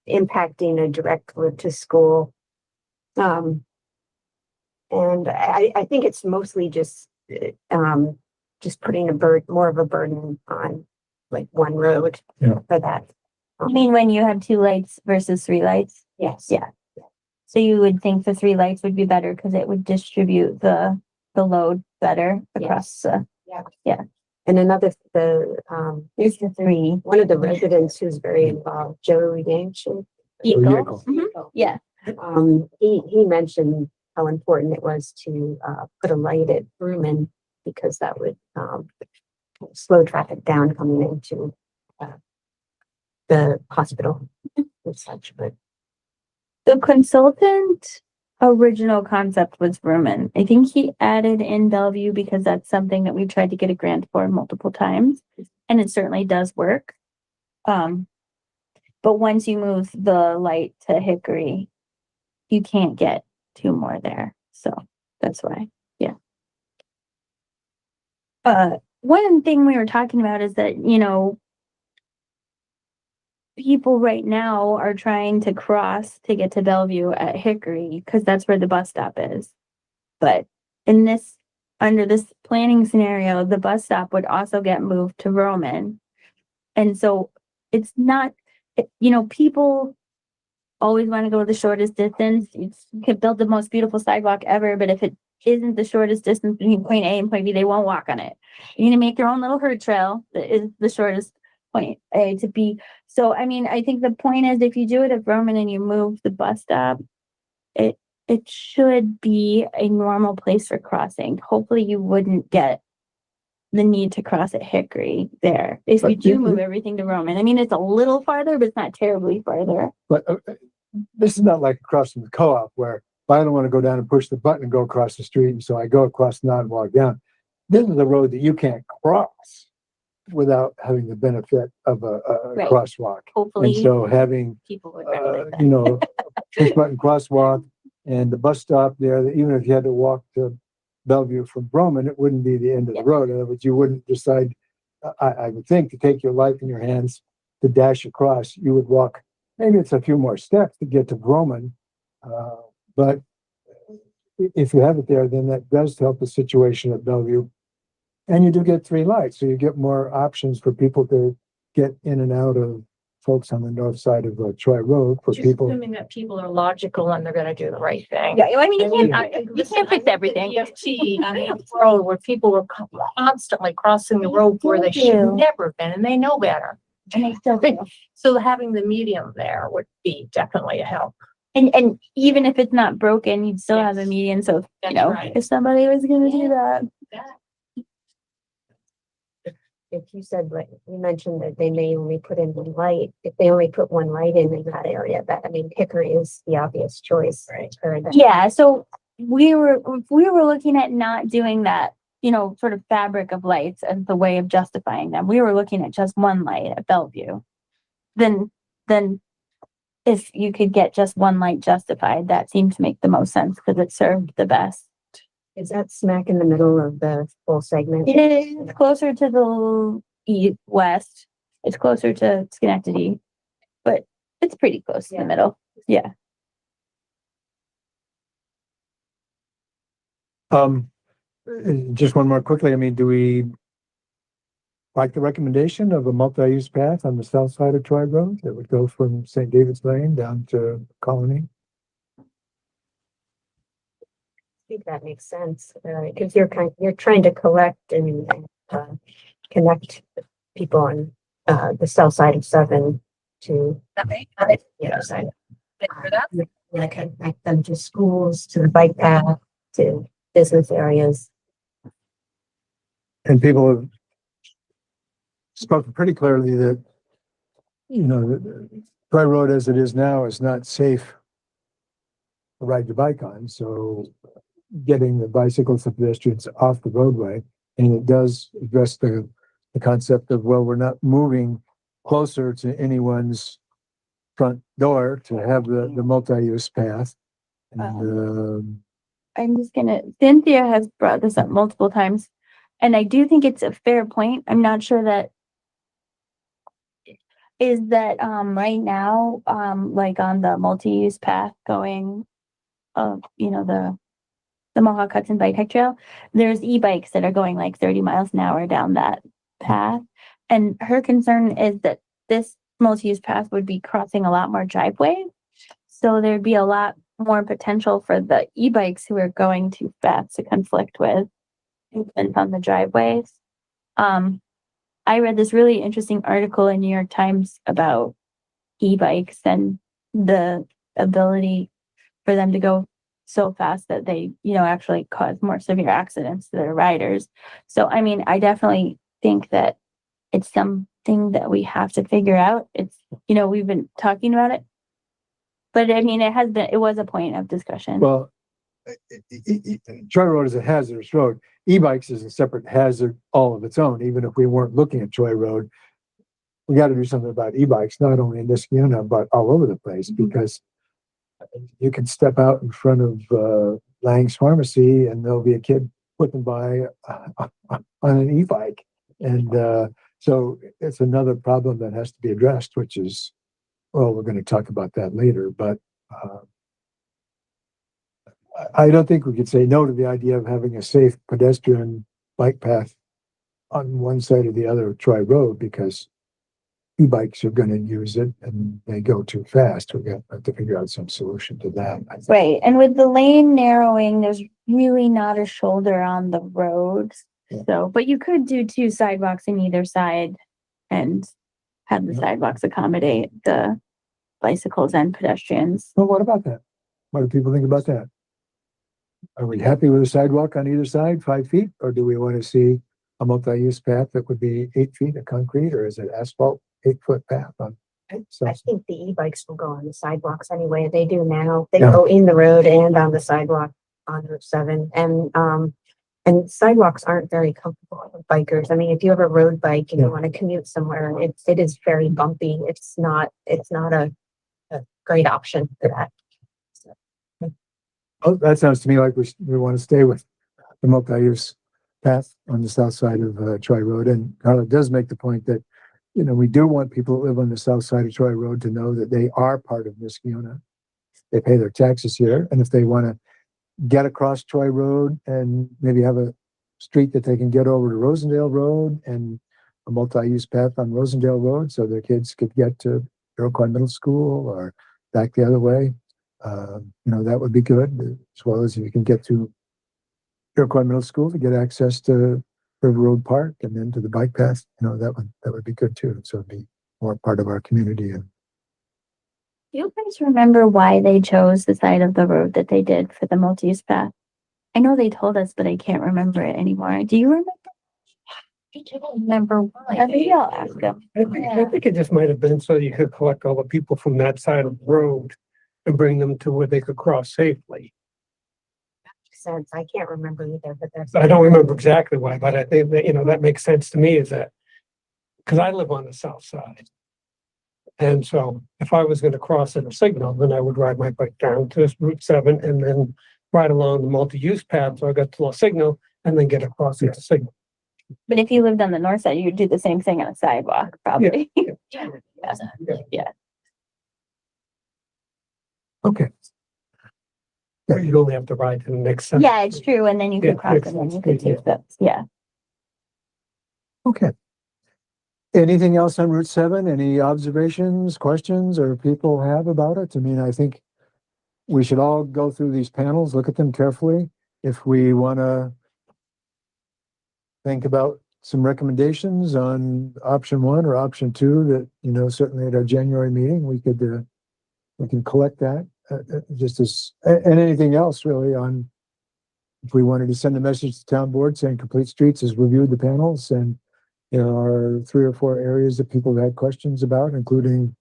impacting a direct route to school. And I think it's mostly just putting more of a burden on like one road for that. you mean when you have 2 lights versus 3 lights? Yes. Yeah. So you would think the 3 lights would be better because it would distribute the load better across the. Yeah. And Here's the 3. one of the residents who's very involved, Joe Yanchin, Eagle. Yeagle. Mhm. Yeah. he mentioned how important it was to, put a light at Brewman because that would, slow traffic down coming into, the hospital and such, but. The consultant original concept was Vrooman. I think he added in Bellevue because that's something that we've tried to get a grant for multiple times, and it certainly does work. But once you move the light to Hickory, you can't get two more there. So that's why, yeah. One thing we were talking about is that, you know, people right now are trying to cross to get to Bellevue at Hickory because that's where the bus stop is. But in this, under this planning scenario, the bus stop would also get moved to Roman. And so it's not, you know, people always want to go the shortest distance. You could build the most beautiful sidewalk ever, but if it isn't the shortest distance between point A and point B, they won't walk on it. You're gonna make your own little herd trail that is the shortest point A to B. So, I mean, I think the point is if you do it at Roman and you move the bus stop, it should be a normal place for crossing. Hopefully you wouldn't get the need to cross at Hickory there. If you But do you- move everything to Roman, I mean, it's a little farther, but it's not terribly farther. But this is not like crossing the co-op where if I don't want to go down and push the button and go across the street, and so I go across now and walk down. This is a road that you can't cross without having the benefit of a Right. crosswalk. And Hopefully so having, people would regulate that. you know, push button crosswalk and the bus stop there, that even if you had to walk to Bellevue from Roman, it wouldn't be the end of Yeah. the road. In other words, you wouldn't decide, I would think, to take your life in your hands to dash across. You would walk, maybe it's a few more steps to get to Roman. But if you have it there, then that does help the situation at Bellevue. And you do get 3 lights, so you get more options for people to get in and out of folks on the north side of Troy Road for Just people. assuming that people are logical and they're gonna do the right thing. Yeah, I mean, you I can't, you listen, can't I fix worked at everything. DFT on the road where people were constantly crossing the road where they should you. never have been, and they know better. And they still do. So having the medium there would be definitely a help. And even if it's not broken, you'd still have a Yes. median. So, you That's know, right. if somebody was gonna do Yeah. that. If you said, like, you mentioned that they may only put in one light, if they only put one light in that area, that, I mean, Hickory is the obvious choice. Right. For that. Yeah, so we were looking at not doing that, you know, sort of fabric of lights as the way of justifying them. We were looking at just one light at Bellevue. Then if you could get just one light justified, that seemed to make the most sense because it served the best. Is that smack in the middle of the whole segment? It is closer to the west. It's closer to Schenectady, but it's pretty close to the Yeah. middle. Yeah. Just one more quickly. I mean, do we like the recommendation of a multi-use path on the south side of Troy Road that would go from St. David's Lane down to Colony? I think that makes sense, because you're trying to collect and connect people on the south side of 7 to the other side. Yeah, connect them to schools, to the bike path, to business areas. And people have spoken pretty clearly that, you know, the Troy Road as it is now is not safe to ride your bike on. So getting the bicycles and pedestrians off the roadway, and it does address the concept of, well, we're not moving closer to anyone's front door to have the multi-use path. And, I'm just gonna, Cynthia has brought this up multiple times, and I do think it's a fair point. I'm not sure that is that, right now, like on the multi-use path going, you know, the Mohawk Hudson Bike Hike Trail, there's e-bikes that are going like 30 miles an hour down that path. And her concern is that this multi-use path would be crossing a lot more driveway. So there'd be a lot more potential for the e-bikes who are going too fast to conflict with movement on the driveways. I read this really interesting article in New York Times about e-bikes and the ability for them to go so fast that they, actually cause more severe accidents to their riders. So, I mean, I definitely think that it's something that we have to figure out. It's, we've been talking about it. But I mean, it was a point of discussion. Well, Troy Road is a hazardous road. E-bikes is a separate hazard all of its own. Even if we weren't looking at Troy Road, we got to do something about e-bikes, not only in Niskayuna, but all over the place, because you can step out in front of Lang's Pharmacy and there'll be a kid whipping by on an e-bike. And so it's another problem that has to be addressed, which is, well, we're going to talk about that later, but I don't think we could say no to the idea of having a safe pedestrian bike path on one side or the other of Troy Road, because e-bikes are going to use it and they go too fast. We got to figure out some solution to that. I think. Right. And with the lane narrowing, there's really not a shoulder on the road. Yeah. So, but you could do 2 sidewalks in either side and have the Yeah. sidewalks accommodate the bicycles and pedestrians. Well, what about that? What do people think about that? Are we happy with a sidewalk on either side, 5 feet? Or do we want to see a multi-use path that would be 8 feet of concrete, or is it asphalt 8-foot path on? I think the e-bikes will go on the sidewalks anyway. They do now. They Yeah. go in the road and on the sidewalk on Route 7. And sidewalks aren't very comfortable with bikers. I mean, if you have a road bike and Yeah. you want to commute somewhere, it is very bumpy. It's not a great option for that. Oh, that sounds to me like we want to stay with the multi-use path on the south side of Troy Road. And Carla does make the point that, we do want people that live on the south side of Troy Road to know that they are part of Niskayuna. They pay their taxes here. And if they want to get across Troy Road and maybe have a street that they can get over to Rosendale Road and a multi-use path on Rosendale Road so their kids could get to Iroquois Middle School or back the other way, that would be good, as well as if you can get to Iroquois Middle School to get access to River Road Park and then to the bike path, that would be good too. So it'd be more part of our community. And Do you guys remember why they chose the side of the road that they did for the multi-use path? I know they told us, but I can't remember it anymore. Do you remember? I don't remember why. Maybe I'll ask them. I think it just might have been so you could collect all the people from that side of the road and bring them to where they could cross safely. Sense. I can't remember either, but that's. I don't remember exactly why, but I think that, that makes sense to me, is that because I live on the south side. And so if I was going to cross at a signal, then I would ride my bike down to Route 7 and then ride along the multi-use path. So I got to a signal and then get across at the signal. But if you lived on the north side, you'd do the same thing on a sidewalk, probably. Yeah. okay. Or you'd only have to ride to the next. side. Yeah, it's true. And then you Yeah, could cross makes and then you sense. could take those. Yeah. Okay. Anything else on Route 7? Any observations, questions, or people have about it? I mean, I think we should all go through these panels, look at them carefully. If we want to think about some recommendations on option 1 or option 2 that, certainly at our January meeting, we can collect that just as, and anything else really on, if we wanted to send a message to town board saying Complete Streets has reviewed the panels and there are 3 or 4 areas that people had questions about, including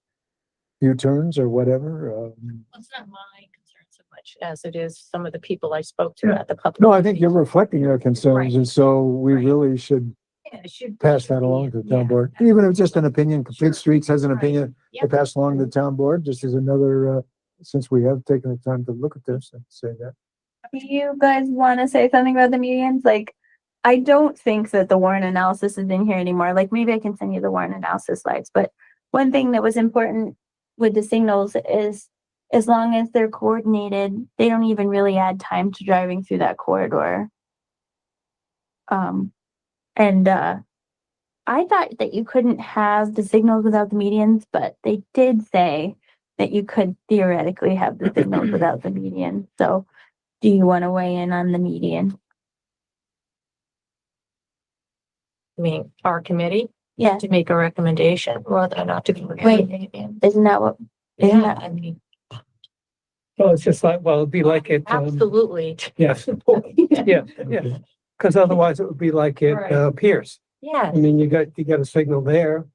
U-turns or whatever. It's not my concern so much as it is some of the people I spoke to at the public. No, I think you're reflecting their concerns, Right. and so we Right. really should Yeah, it should. pass that along to the town board. Even if it's just an opinion, Complete Streets has an opinion, to pass along to the town board, just as another, since we have taken the time to look at this and say that. Do you guys want to say something about the medians? Like, I don't think that the Warren analysis is in here anymore. Like, maybe I can send you the Warren analysis slides, but one thing that was important with the signals is as long as they're coordinated, they don't even really add time to driving through that corridor. I thought that you couldn't have the signals without the medians, but they did say that you could theoretically have the signals without the median. So do you want to weigh in on the median? I mean, our committee Yeah, to make a recommendation whether or not to. Wait. isn't that what, isn't Yeah, that, I mean, Well, it's just like, well, it'd be like it. Absolutely. Yes, yeah, yeah. Because otherwise it would be like it Right. Pierce. Yeah, I mean, you got a signal there.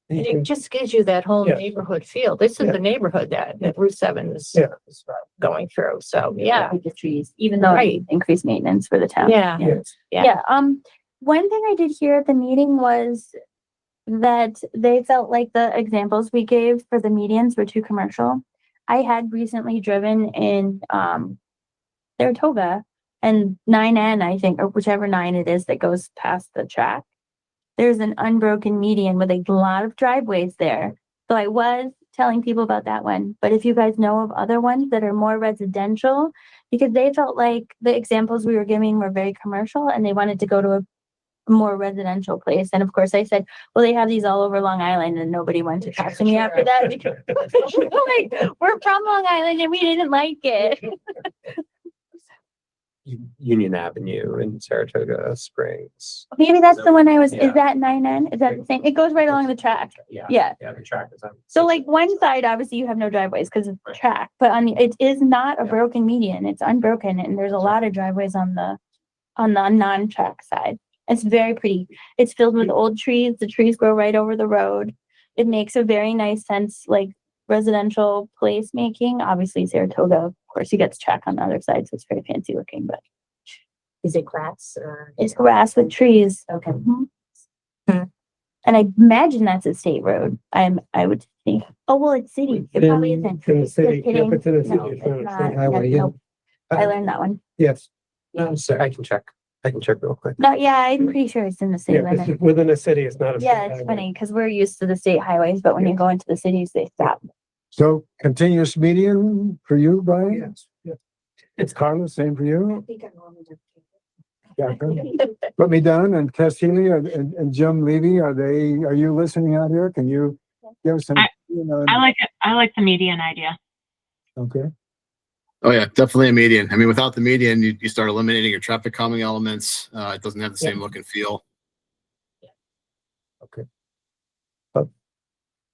You and can- it just gives you that whole Yeah. neighborhood feel. This is Yeah. the neighborhood that Route 7 is Yeah. is going through. So, yeah, With the trees, even though Right. it increased maintenance for the town. yeah, Yes. yeah. Yeah, one thing I did hear at the meeting was that they felt like the examples we gave for the medians were too commercial. I had recently driven in, Saratoga and 9N, I think, or whichever 9 it is that goes past the track. There's an unbroken median with a lot of driveways there. So I was telling people about that one, but if you guys know of other ones that are more residential, because they felt like the examples we were giving were very commercial and they wanted to go to a more residential place. And of course I said, well, they have these all over Long Island, and nobody went to talk to me after that because like, we're from Long Island and we didn't like it. Union Avenue in Saratoga Springs. Maybe that's the one I was, Yeah. is that 9N? Is that the same? It goes right along the track. Yeah. Yeah. Yeah, the track is on. So like one side, obviously you have no driveways because it's the track, but on the, it is not a Yeah. broken median. It's unbroken and there's a lot of driveways on the non-track side. It's very pretty. It's filled with old trees. The trees grow right over the road. It makes a very nice sense, like residential place making. Obviously Saratoga, of course, you get the track on the other side, so it's very fancy looking, but Is it grass or? it's grass with trees. Okay. Mhm. Hmm. And I imagine that's a state road. I would think, oh, well, it's city. It probably In isn't. the city, Just yeah, kidding. but to the No, city, it's it's not a not. state Yeah, highway. nope. I learned that one. Yes, No, sorry, I can check. I can check real quick. No, yeah, I'm pretty sure it's in the city yeah, this limit. is within a city, it's not a state Yeah, it's highway. funny because we're used to the state highways, but when you go into the cities, they stop. So continuous median for you, Brian? Yes, yeah. It's Carla, same for you? think I'm on the- Yeah, good. Put me down, and Tess Healy and Jim Levy, are you listening out here? Can you give us some? I like the median idea. Okay, Oh yeah, definitely a median. I mean, without the median, you start eliminating your traffic calming elements. It doesn't have the same look and feel.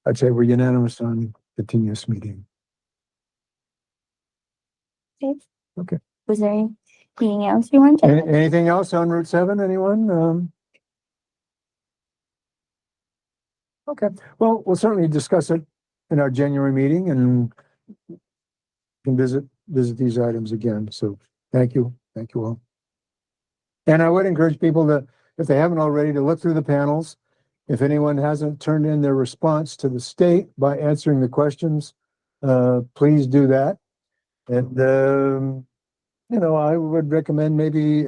I'd say we're unanimous on continuous median. Okay. Was there anything else you wanted? Anything else on Route 7, anyone? Okay, well, we'll certainly discuss it in our January meeting and can visit these items again. So thank you all. And I would encourage people to, if they haven't already, to look through the panels. If anyone hasn't turned in their response to the state by answering the questions, please do that. And, I would recommend maybe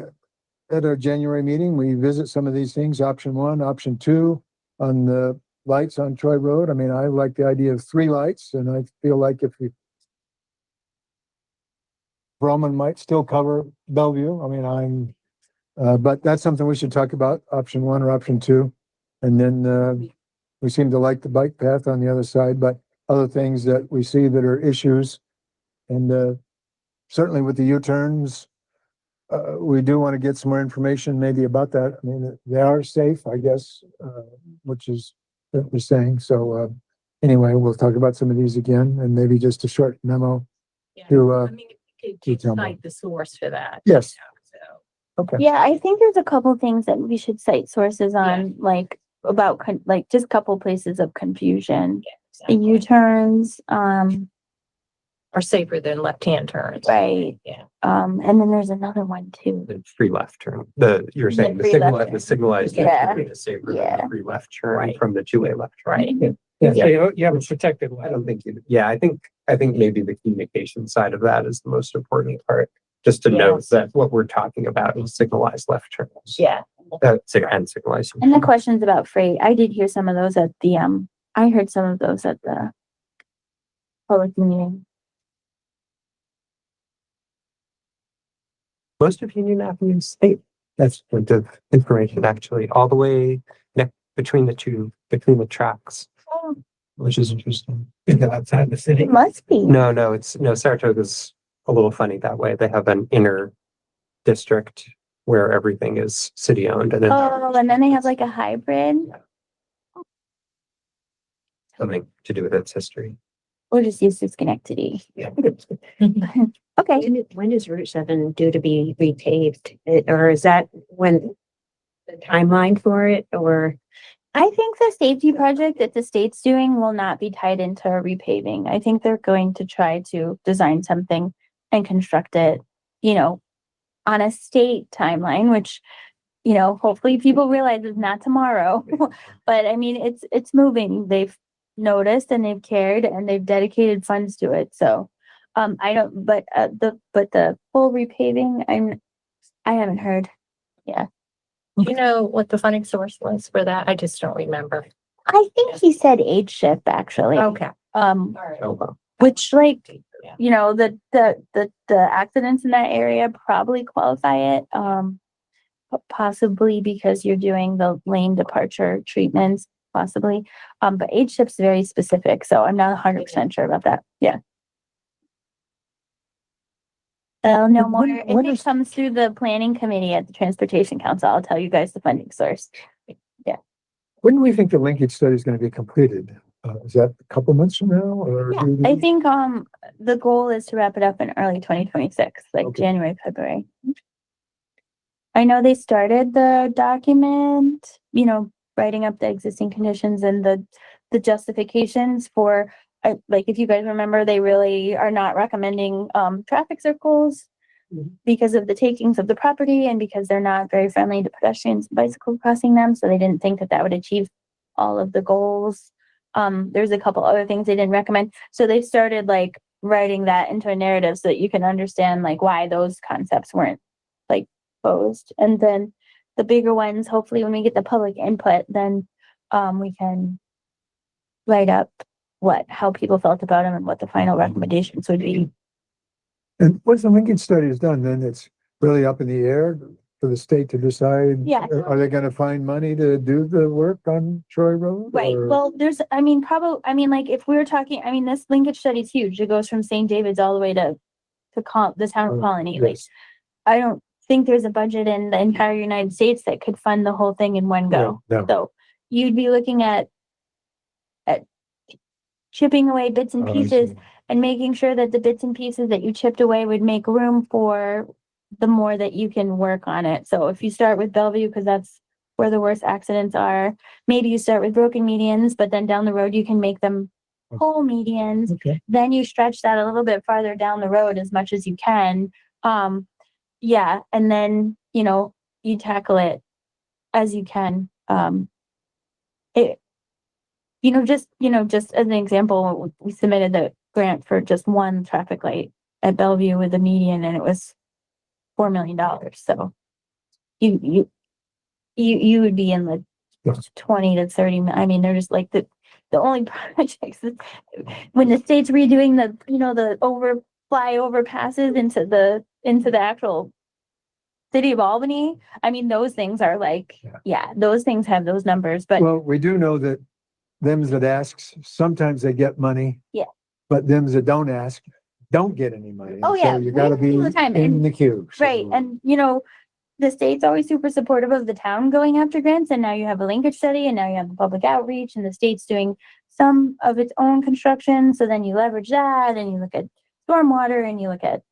at our January meeting, we visit some of these things, option 1, option 2 on the lights on Troy Road. I mean, I like the idea of 3 lights, and I feel like if Broman might still cover Bellevue. I mean, but that's something we should talk about, option 1 or option 2. And then, we seem to like the bike path on the other side, but other things that we see that are issues. And, certainly with the U-turns, we do want to get some more information maybe about that. I mean, they are safe, I guess, which is what we're saying. So, anyway, we'll talk about some of these again, and maybe just a short memo. Yeah. To, I mean, you could tell me. cite the source for that. Yes. So, Okay. Yeah, I think there's a couple things that we should cite sources on, like about like just a couple places of confusion. The exactly. U-turns, Are safer than left-hand turns. right. Yeah. And then there's another one too. The free left turn, you're The saying the free signal, left the turn. signalized Yeah. left turn is safer than Yeah. the free left turn Right. from the two-way left turn. Right. Yeah, so you have a protected I way. don't think I think maybe the communication side of that is the most important part. Just to note Yes. that what we're talking about is signalized left turns. Yeah. And signalized. And the questions about freight, I did hear some of those at the, I heard some of those at the public meeting. Most of Union Avenue State, that's point of information actually, all the way between the tracks, Oh, which is interesting. Is it outside the city? it must be. No, Saratoga's a little funny that way. They have an inner district where everything is city owned and then Oh, and then they have like a hybrid. something to do with its history. We'll just use Schenectady. Okay, When is Route 7 due to be repaved? Or is that when the timeline for it or? I think the safety project that the state's doing will not be tied into a repaving. I think they're going to try to design something and construct it, you know, on a state timeline, which, you know, hopefully people realize is not tomorrow. But I mean, it's moving. They've noticed and they've cared and they've dedicated funds to it. So, I don't, but the full repaving, I haven't heard. Do you know what the funding source was for that? I just don't remember. I think he said age shift actually. Okay. Which like, you know, the accidents in that area probably qualify it. Possibly because you're doing the lane departure treatments, possibly. But age shift's very specific, so I'm not 100% sure about that. Yeah. I'll know more if it comes through the planning committee at the transportation council. I'll tell you guys the funding source. When do we think the linkage study is going to be completed? Is that a couple months from now or? Yeah, I think, the goal is to wrap it up in early 2026, like Okay. January, February. I know they started the document, you know, writing up the existing conditions and the justifications for, like, if you guys remember, they really are not recommending, traffic circles because of the takings of the property and because they're not very friendly to pedestrians and bicycle crossing them. So they didn't think that that would achieve all of the goals. There's a couple other things they didn't recommend. So they started like writing that into a narrative so that you can understand like why those concepts weren't like posed. And then the bigger ones, hopefully when we get the public input, then we can write up how people felt about them and what the final recommendations would be. And once the linkage study is done, then it's really up in the air for the state to decide. Yeah. Are they gonna find money to do the work on Troy Road? Right. or- Well, there's, I mean, probably, I mean, like, if we were talking, I mean, this linkage study is huge. It goes from St. David's all the way to the town of Colony. Like, Yes. I don't think there's a budget in the entire United States that could fund the whole thing in one go. No. So you'd be looking at chipping away bits and pieces and making sure that the bits and pieces that you chipped away would make room for the more that you can work on it. So if you start with Bellevue, because that's where the worst accidents are, maybe you start with broken medians, but then down the road you can make them whole medians. Okay. Then you stretch that a little bit farther down the road as much as you can. Yeah, and then, you know, you tackle it as you can. Just as an example, we submitted the grant for just one traffic light at Bellevue with a median and it was $4 million. So you would be in the Yes. 20 to 30. I mean, they're just like the only projects that, when the state's redoing the overpasses into the actual city of Albany. I mean, those things are like, those things have those numbers, but Well, we do know that them that asks, sometimes they get money. Yeah. But them that don't ask, don't get any money. Oh, So yeah, you we gotta do be all the time, in and- the queue. So- right. And the state's always super supportive of the town going after grants. And now you have a linkage study and now you have the public outreach and the state's doing some of its own construction. So then you leverage that and you look at stormwater and you look at,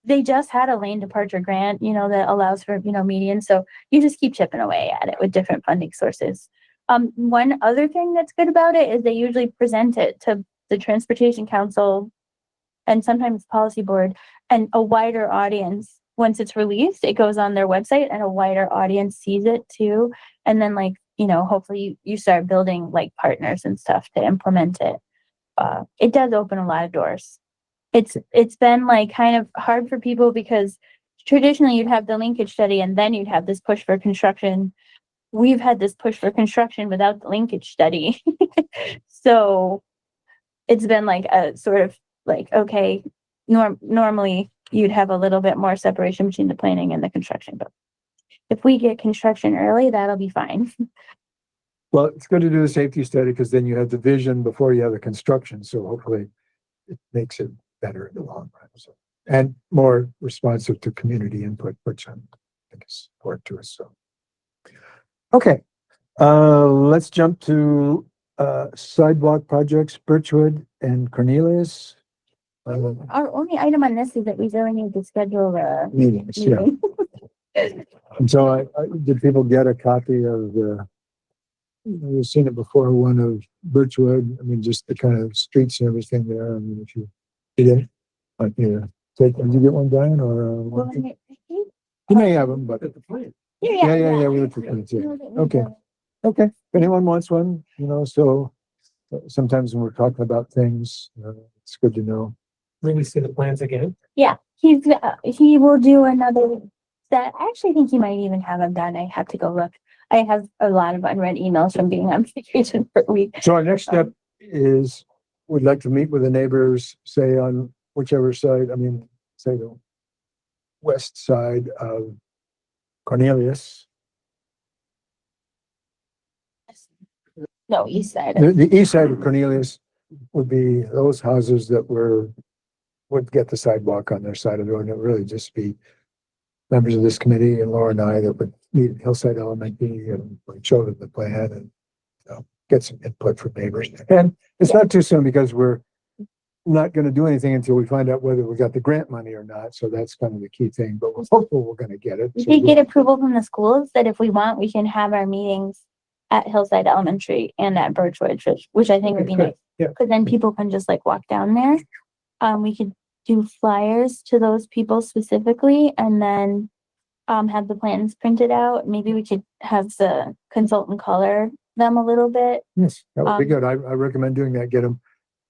they just had a lane departure grant, that allows for, median. So you just keep chipping away at it with different funding sources. One other thing that's good about it is they usually present it to the Transportation Council and sometimes Policy Board and a wider audience. Once it's released, it goes on their website and a wider audience sees it too. And then hopefully you start building like partners and stuff to implement it. It does open a lot of doors. It's been like kind of hard for people because traditionally you'd have the linkage study and then you'd have this push for construction. We've had this push for construction without the linkage study. So it's been like a sort of like, okay, normally you'd have a little bit more separation between the planning and the construction, but if we get construction early, that'll be fine. Well, it's good to do the safety study because then you have the vision before you have the construction. So hopefully it makes it better in the long run. So, and more responsive to community input, which I think is important to us. So, okay, let's jump to sidewalk projects, Birchwood and Cornelius. Our only item on this is that we really need to schedule a Meetings, yeah. meeting. And so did people get a copy of we've seen it before, one of Birchwood, I mean, just the kind of streets and everything there, I mean, if you didn't, like, did you get one, Brian, or? Well, I think- You may have them, but. Yeah, we looked at them You too. know that we Okay. do. Okay, if anyone wants one, so sometimes when we're talking about things, it's good to know. Will we see the plans again? He will do another set. I actually think he might even have them done. I have to go look. I have a lot of unread emails from being on vacation for a week. So our next step is, we'd like to meet with the neighbors, say on whichever side, I mean, say the west side of Cornelius. No, east side. The east side of Cornelius would be those houses that would get the sidewalk on their side of the road. And it would really just be members of this committee and Laura and I that would meet at Hillside Elementary and show them the plan and get some input from neighbors. And it's not too soon because we're not going to do anything until we find out whether we got the grant money or not. So that's kind of the key thing, but we're hopeful we're going to get it. We So did get approval from the schools that if we want, we can have our meetings at Hillside Elementary and at Birchwood, which I think would be Okay, nice. yeah. Cause then people can just like walk down there. We could do flyers to those people specifically and then have the plans printed out. Maybe we could have the consultant color them a little bit. Yes, that would be Um, good. I recommend doing that. Get them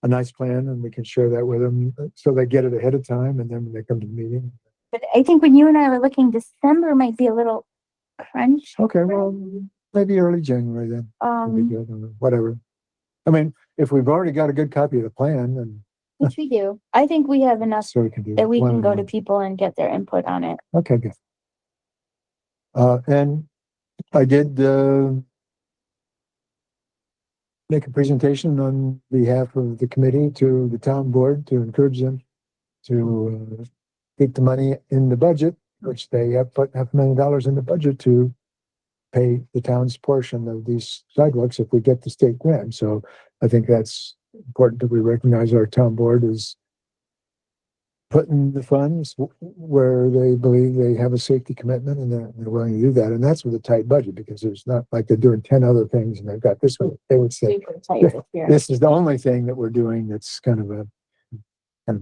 a nice plan and we can share that with them so they get it ahead of time and then when they come to the meeting. But I think when you and I were looking, December might be a little crunch. Okay, well, maybe early January then. Would be good, or whatever. I mean, if we've already got a good copy of the plan, then Which we do. I think we have enough so we can do. that we one can and go to one. people and get their input on it. Okay, good. And I did, make a presentation on behalf of the committee to the town board to encourage them to, keep the money in the budget, which they have put $500,000 in the budget to pay the town's portion of these sidewalks if we get the state grant. So I think that's important that we recognize our town board is putting the funds where they believe they have a safety commitment and they're willing to do that. And that's with a tight budget because there's not like they're doing 10 other things and they've got this one. They would say, Super tight this year. this is the only thing that we're doing that's kind of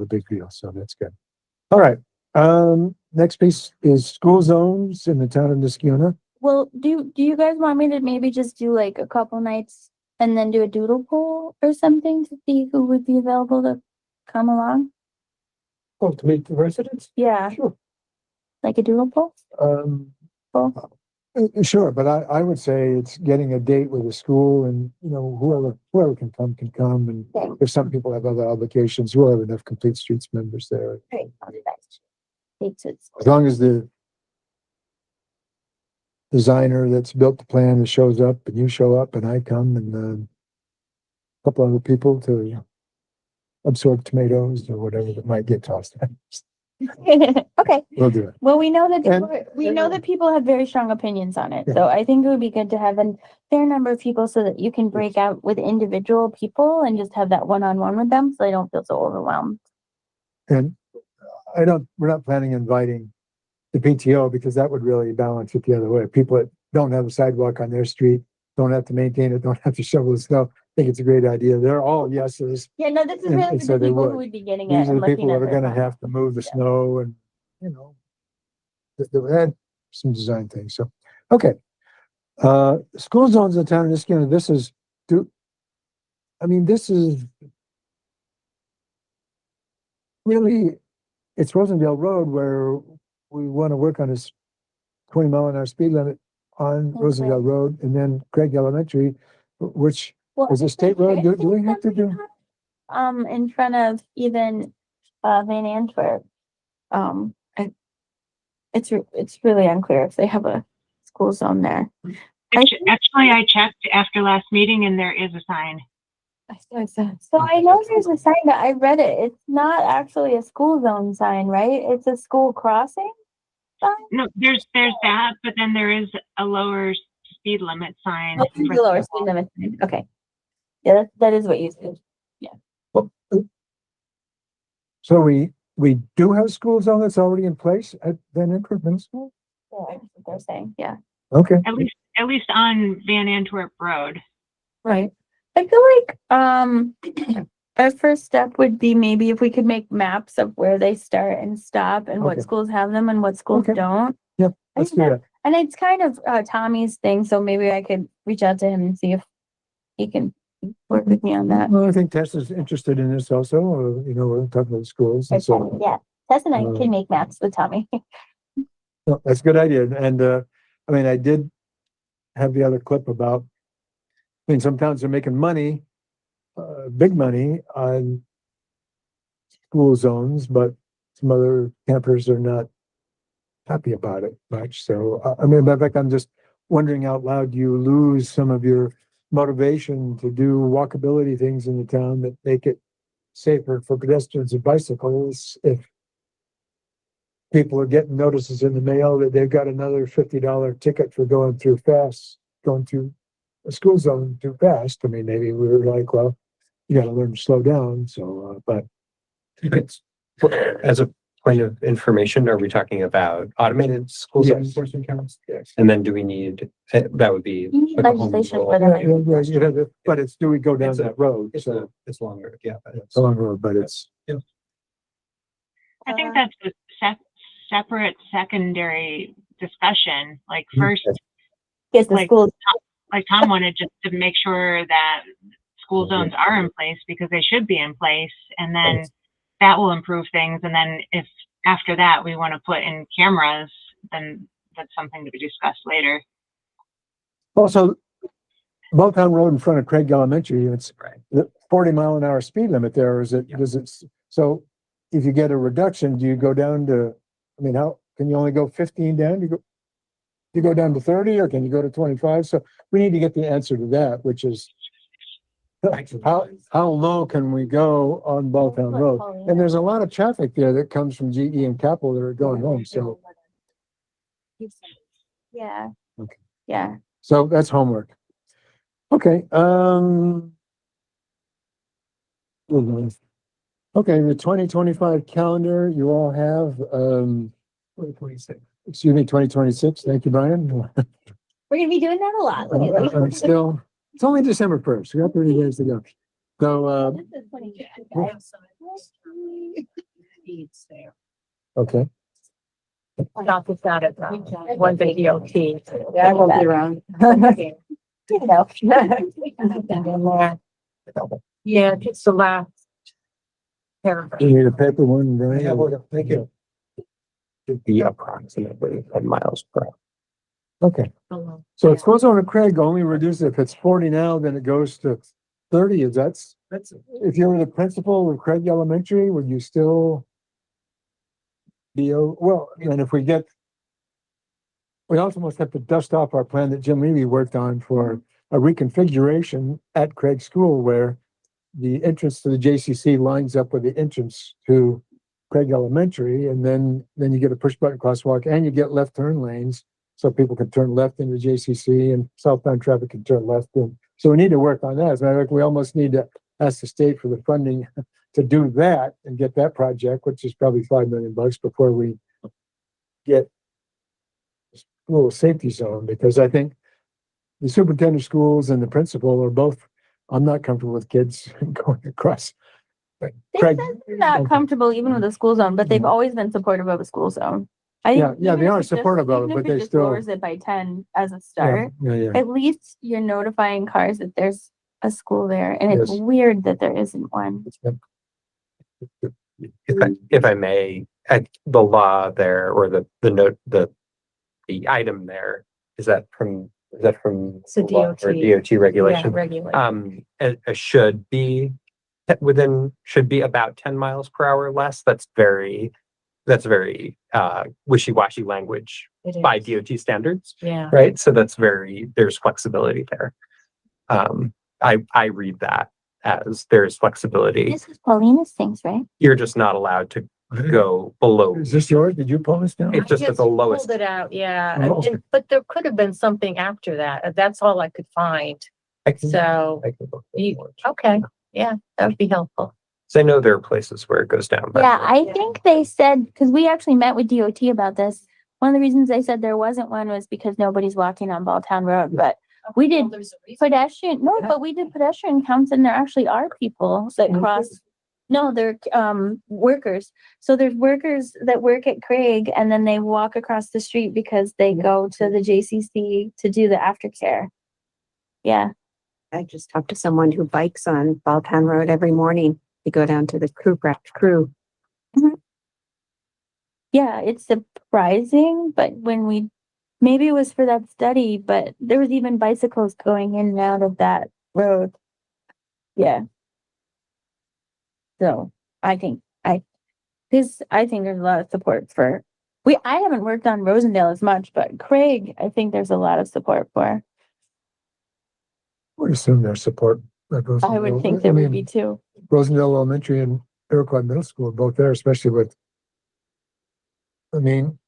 a big deal. So that's good. All right. Next piece is school zones in the town of Niskuna. Well, do you guys want me to maybe just do like a couple nights and then do a doodle poll or something to see who would be available to come along? Oh, to meet the residents? Yeah, Sure. like a doodle poll? Poll? Sure, but I would say it's getting a date with the school and, whoever can come. And Okay. if some people have other obligations, we'll have enough Complete Streets members there. Great, I'll do that. Dates it's- As long as the designer that's built the plan shows up and you show up and I come and a couple other people to absorb tomatoes or whatever that might get tossed. Okay, We'll do it. well, we know that, And- we know that people have very strong opinions on it, so I think it would be good to have a fair number of people so that you can break out with individual people and just have that one-on-one with them, so they don't feel so overwhelmed. And we're not planning on inviting the PTO because that would really balance it the other way. People that don't have a sidewalk on their street, don't have to maintain it, don't have to shovel the snow. I think it's a great idea. They're all yeses. Yeah, no, this is And- really and for so the they people would. who would be getting it These are and the people looking that at are their gonna phone. have to move the Yeah. snow and, they had some design things. So, okay. School zones in the town of Niskuna, this is really, it's Rosendale Road where we want to work on this 20-mile-an-hour speed limit on Okay. Rosendale Road and then Craig Elementary, which Well, is a I state think road. there Do we is have to do? something, in front of even, Van Antwerp. It's really unclear if they have a school zone there. Actually, I checked after last meeting and there is a sign. So I know there's a sign, but I read it. It's not actually a school zone sign, right? It's a school crossing sign? No, there's that, but then there is a lower speed limit sign. Oh, for the lower the- speed limit sign. Okay. Yeah, that is what you said. So we do have a school zone that's already in place at Van Antwerp Middle School? Yeah, that's what they're saying, yeah. Okay. At least on Van Antwerp Road. Right. I feel like, our first step would be maybe if we could make maps of where they start and stop and what Okay. schools have them and what schools Okay. don't. Yep, I let's think do that- that. And it's kind of, Tommy's thing, so maybe I could reach out to him and see if he can work with me on that. Well, I think Tessa's interested in this also, we're talking about schools and so. Yeah, Tess and I Uh, can make maps with Tommy. No, that's a good idea. And, I mean, I did have the other clip about, some towns are making money, big money on school zones, but some other campers are not happy about it much. So, in fact, I'm just wondering out loud, do you lose some of your motivation to do walkability things in the town that make it safer for pedestrians and bicycles if people are getting notices in the mail that they've got another $50 ticket for going through a school zone too fast? I mean, maybe we were like, well, you gotta learn to slow down, so, but It's, as a point of information, are we talking about automated school zone Yes. enforcement cameras? yes. And then do we need, that would be. You need like a home legislation rule. for Yeah, that. but it's, do we go down It's a- that road? It's So, it's longer, yeah. but it's a long road, but it's, I think that's a separate secondary discussion. Like first, Yes, the like- schools, like Tom wanted just to make sure that school zones are in place because they should be in place. And then that will improve things. And then if after that we want to put in cameras, then that's something to be discussed later. also, Belltown Road in front of Craig Elementary, it's Right. the 40-mile-an-hour speed limit there, is it, Yeah. does it, so if you get a reduction, do you go down to, how, can you only go 15 down? You go down to 30 or can you go to 25? So we need to get the answer to that, which is how low can we go on Belltown Road? And there's a lot of traffic there that comes from GE and Capitol that are going home, so, yeah. Okay. Yeah, so that's homework. Okay, okay, the 2025 calendar, you all have, 2026. excuse me, 2026. Thank you, Brian. we're gonna be doing that a lot lately. I'm still, it's only December 1st. We got 30 days to go. So, okay, Not this out at one video key. Yeah, I won't be around. You know. Yeah, just the last paragraph. you need a paper one, Brian? Thank you. Should be approximately 10 miles per hour. Okay, so it goes on to Craig, only reduce if it's 40 now, then it goes to 30. Is that's, if you were the principal of Craig Elementary, would you still be, well, and if we also must have to dust off our plan that Jim Levy worked on for a reconfiguration at Craig School where the entrance to the JCC lines up with the entrance to Craig Elementary, and then you get a push button crosswalk and you get left turn lanes so people can turn left into JCC and southbound traffic can turn left in. So we need to work on that. As a matter of fact, we almost need to ask the state for the funding to do that and get that project, which is probably $5 million before we get a little safety zone, because I think the superintendent of schools and the principal are both, I'm not comfortable with kids going across. But They Craig, said they're not comfortable even with a school zone, but they've always been supportive of a school zone. I think Yeah, even they if are it just- supportive of it, even but if they just still- lowers it by 10 as a yeah, start. yeah. At least you're notifying cars that there's a school there, and it's Yes. weird that there isn't one. If I may, the law there or the note, the item there, is that from It's a the law or DOT. DOT regulation? Regulation. It should be should be about 10 miles per hour less. That's very wishy-washy language It by is. DOT standards, Yeah. right? So there's flexibility there. I read that as there's flexibility. This is Paulina's things, right? You're just not allowed to go below. Is this yours? Did you pull this down? It's just at the lowest. Pulled it out, yeah. Oh. But there could have been something after that. That's all I could find. I can, So, I can look you, for it. okay, yeah, that would be helpful. So I know there are places where it goes down. but- Yeah, I think they said, because we actually met with DOT about this. One of the reasons they said there wasn't one was because nobody's walking on Balltown Road, but we did pedestrian, no, but we did pedestrian counts and there actually are people that cross. No, they're workers. So there's workers that work at Craig and then they walk across the street because they go to the JCC to do the aftercare. Yeah, I just talked to someone who bikes on Balltown Road every morning to go down to the crew. yeah, it's surprising, but maybe it was for that study, but there was even bicycles going in and out of that road. Yeah. So I think there's a lot of support for, I haven't worked on Rosendale as much, but Craig, I think there's a lot of support for. We assume there's support. at I would Rosendale. think there I would mean, be too. Rosendale Elementary and Iroquois Middle School are both there, especially with, I mean,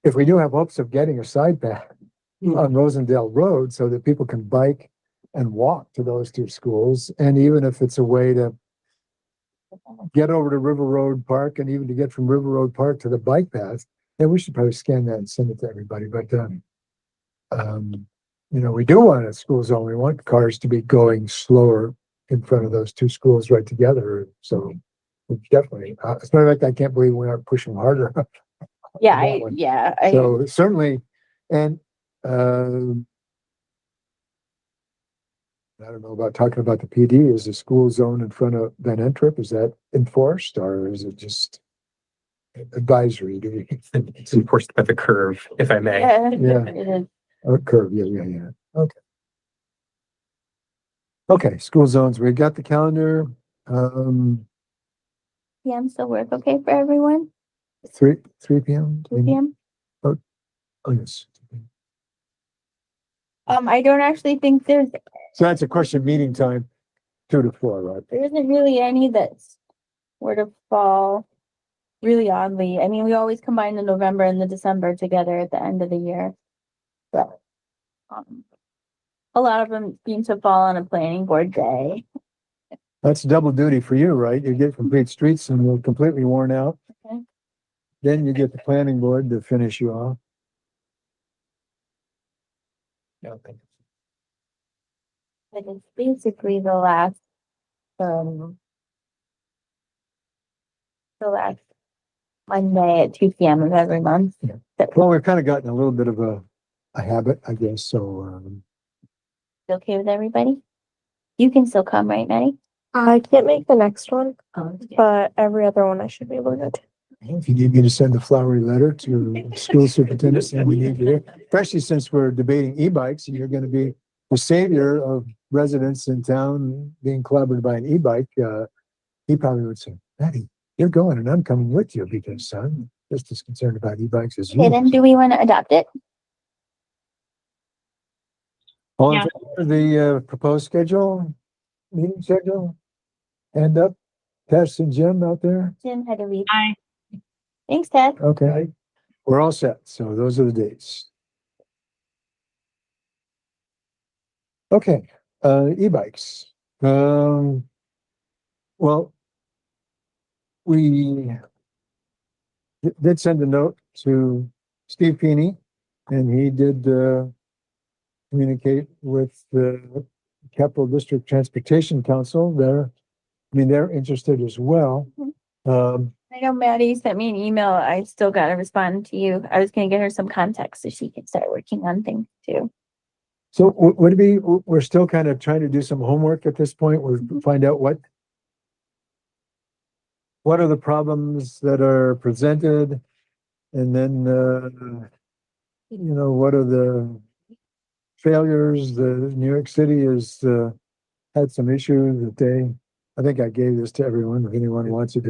if we do have hopes of getting a side path on Rosendale Road so that people can bike and walk to those two schools, and even if it's a way to get over to River Road Park and even to get from River Road Park to the bike path, then we should probably scan that and send it to everybody. But, you know, we do want a school zone. We want cars to be going slower in front of those two schools right together. So definitely, as a matter of fact, I can't believe we aren't pushing harder. Yeah, that one. I, So certainly, and, I don't know about talking about the PD. Is the school zone in front of Van Entrup? Is that enforced or is it just advisory? Do we? It's enforced by the curve, if I may. yeah, Yeah. it is. Oh, curve, yeah. Okay. Okay, school zones. We got the calendar. PM still work okay for everyone? 3 p.m. 2 PM? Oh, yes. I don't actually think So that's a question of meeting time, 2 to 4, right? there isn't really any that's were to fall really oddly. I mean, we always combine the November and the December together at the end of the year. But, a lot of them seem to fall on a planning board day. That's double duty for you, right? You get complete streets and you're completely worn out. Okay. Then you get the planning board to finish you off. Yeah, thank you. But it's basically the last Monday at 2 PM of every month. Yeah. That Well, we've kind of gotten a little bit of a habit, I guess. So, okay with everybody? You can still come, right, Maddie? I can't make the next one, Oh, but every other one I should be able to go to. if you need me to send a flowery letter to the school superintendent saying we need you here, especially since we're debating e-bikes and you're going to be the savior of residents in town being clobbered by an e-bike, he probably would say, Maddie, you're going and I'm coming with you because I'm just as concerned about e-bikes as you. Okay, then do we want to adopt it? All in Yeah. favor of the proposed schedule, meeting schedule? Hand up, Tess and Jim out there? Jim had to leave. Aye. Thanks, Ted. Okay, we're all set. So those are the dates. Okay, e-bikes. Well, we did send a note to Steve Feeney, and he did communicate with the Capital District Transportation Council. They're interested as well. I know Maddie sent me an email. I still got to respond to you. I was gonna get her some context so she can start working on things too. So would it be, we're still kind of trying to do some homework at this point. We'll find out what are the problems that are presented? And then, you know, what are the failures? New York City has had some issues that I think I gave this to everyone, if anyone wants it.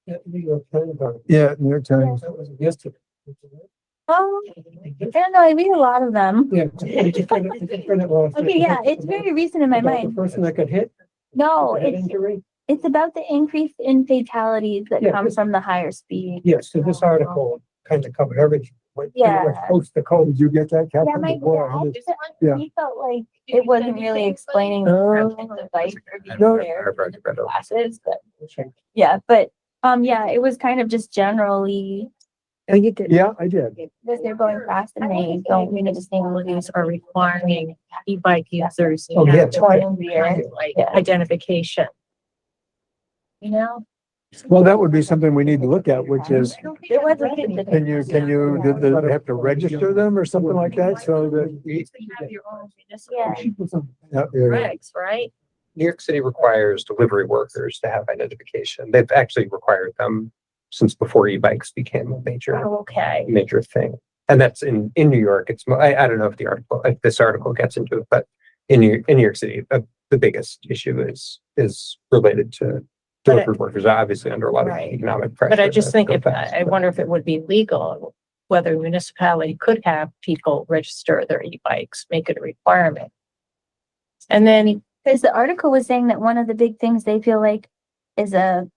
Yeah, New York Times. Yeah, New York Times. That was yesterday. Oh, I don't know. I read a lot of them. Yeah. Okay, Yeah, it's very recent in my The mind. person that got hit, No, head it's injury. about the increase in fatalities that Yeah, come this- from the higher speed. Yes, so this article kind of covered everything. Yeah. Post the code. Did you get that, Yeah, Captain? my Before I dad, had it? said Yeah. he felt like it wasn't really explaining Oh. the bike or being No. fair in the classes, but yeah, but yeah, it was kind of just generally Oh, you did. Yeah, I did. because they're going fast and they don't mean to just Municipalities are requiring e-bike users to Oh, yeah. have like identification. You know? Well, that would be something we need to look at, which is, There was a thing that. can you, do they have to register them or something like that? So that. You have your own municipal Yeah, yeah. regs, right? New York City requires delivery workers to have identification. They've actually required them since before e-bikes became a Okay. major thing. And that's in New York. I don't know if if this article gets into it, but in New York City, the biggest issue is related to But delivery workers, are obviously under a lot of Right. economic pressure. But I just to think go if, fast, I but- wonder if it would be legal, whether a municipality could have people register their e-bikes, make it a requirement. And then, Because the article was saying that one of the big things they feel like is a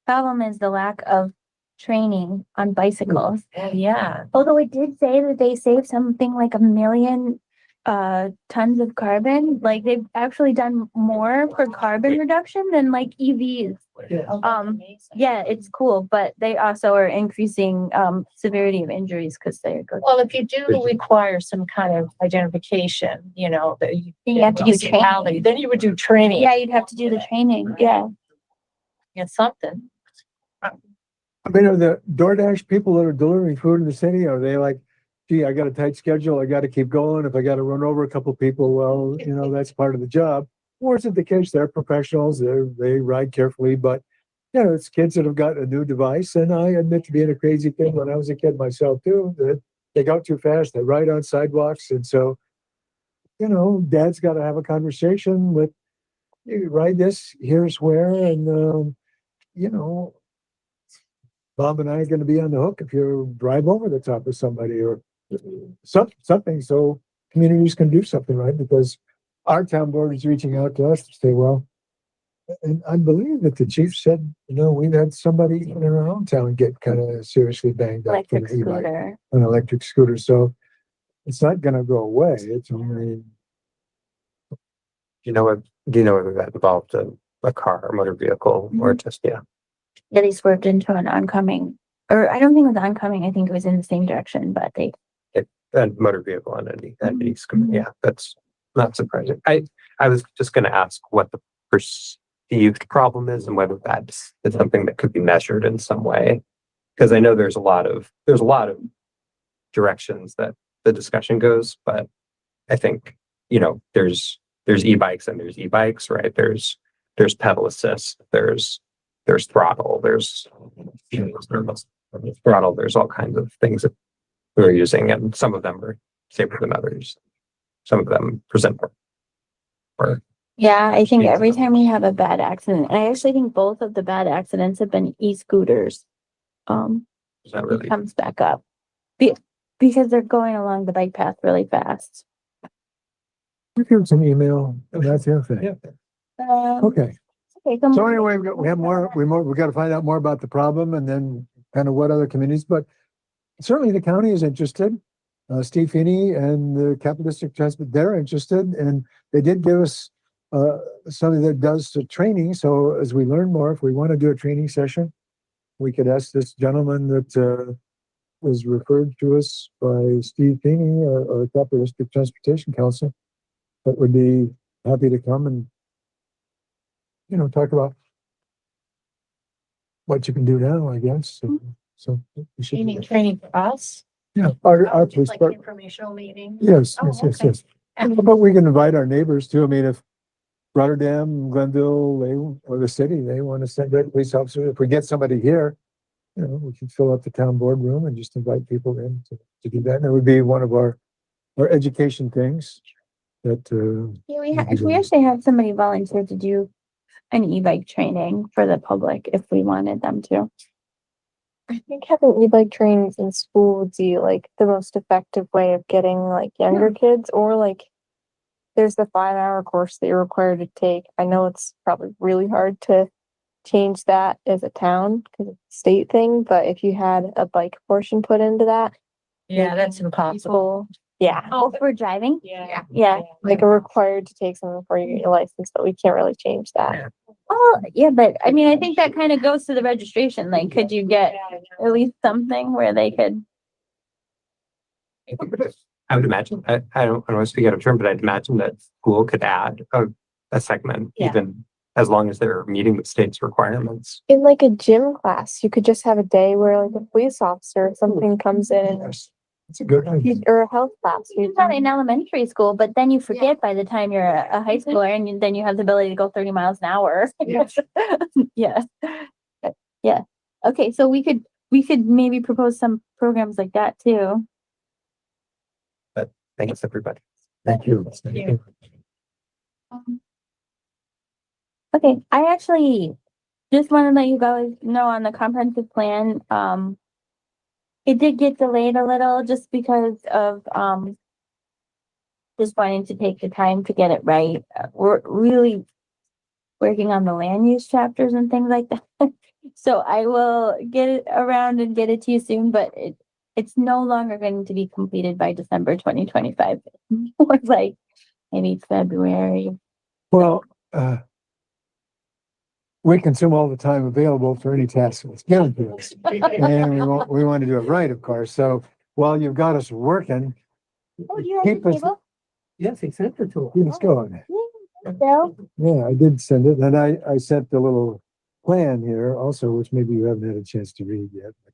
problem is the lack of training on bicycles. yeah, Although it did say that they saved something like 1 million tons of carbon, like they've actually done more for carbon reduction than like EVs. Yeah, it's cool, but they also are increasing severity of injuries because they're good. well, if you do require some kind of identification, you know, that You have to do municipality, then you would do training. Yeah, you'd have to do the training, yeah. And something. I mean, are the DoorDash people that are delivering food in the city, are they like, gee, I got a tight schedule, I gotta keep going, if I gotta run over a couple people, well, that's part of the job. Or is it the case, they're professionals, they ride carefully, but, it's kids that have got a new device, and I admit to being a crazy kid when I was a kid myself too, that they go too fast, they ride on sidewalks, and so, dad's gotta have a conversation with, you ride this, here's where, and, Bob and I are gonna be on the hook if you drive over the top of somebody or something, so communities can do something, right? Because our town board is reaching out to us to say, well, and I believe that the chief said, we've had somebody in our own town get kind of seriously banged up with Electric an e-bike, scooter. an electric scooter, so it's not gonna go away, it's only, Do you know whether that involved a car or motor vehicle or just, Yeah, they swerved into an oncoming, or I don't think it was oncoming, I think it was in the same direction, but they. a motor vehicle on any scooter? Yeah, that's not surprising. I was just gonna ask what the perceived problem is and whether that's something that could be measured in some way. Because I know there's a lot of directions that the discussion goes, but I think, there's e-bikes and there's e-bikes, right? There's pedal assist, there's throttle, there's throttle, there's all kinds of things that we're using, and some of them are safer than others. Some of them present more. Yeah, I think Yeah. every time we have a bad accident, and I actually think both of the bad accidents have been e-scooters. Is that It really? comes back up. Because they're going along the bike path really fast. give us an email, that's the other thing. Okay. Okay, So anyway, we have more, we gotta find out more about the problem and then kind of what other communities, but certainly the county is interested. Steve Feeney and the Capital District Transport, they're interested, and they did give us somebody that does the training, so as we learn more, if we want to do a training session, we could ask this gentleman that was referred to us by Steve Feeney or Capital District Transportation Council, that would be happy to come and talk about what you can do now, I guess. So we should. You mean training for us? Yeah, our Just police like department. informational meeting. Yes, Oh, yes, okay. yes. But we can invite our neighbors too. I mean, if Rotterdam, Glenville, or the city, they want to send their police officers, if we get somebody here, we can fill up the town boardroom and just invite people in to do that. And it would be one of our education things that, Yeah, we actually have somebody volunteer to do an e-bike training for the public if we wanted them to. I think having e-bike trainings in school would be like the most effective way of getting like younger kids, or like there's the 5-hour course that you're required to take. I know it's probably really hard to change that as a town because it's a state thing, but if you had a bike portion put into that, Yeah, that's impossible. Yeah, Oh, for driving? Yeah. Yeah. like a required to take something before you get your license, but we can't really change that. Oh, yeah, but I mean, I think that kind of goes to the registration. Like, could you get at least something where they could? I would imagine, I don't want to speak out of turn, but I'd imagine that school could add a segment, Yeah. even as long as they're meeting the state's requirements. In like a gym class, you could just have a day where like a police officer or something comes in and It's a good idea. or a health class. It's not in elementary school, but then you forget by the time you're a high schooler and then you have the ability to go 30 miles an hour. Yeah. Yeah. Okay, so we could maybe propose some programs like that too. Thanks, everybody. Thank you. Okay, I actually just want to let you guys know on the comprehensive plan, it did get delayed a little just because of, just wanting to take the time to get it right. We're really working on the land use chapters and things like that. So I will get it around and get it to you soon, but it's no longer going to be completed by December 2025. More like maybe February. Well, we consume all the time available for any task that's given to us. And we want to do it right, of course. So while you've got us working, Oh, do you have keep the us, table? Yes, he sent it to us. keep us going. Bill? Yeah, I did send it, and I sent the little plan here also, which maybe you haven't had a chance to read yet. But,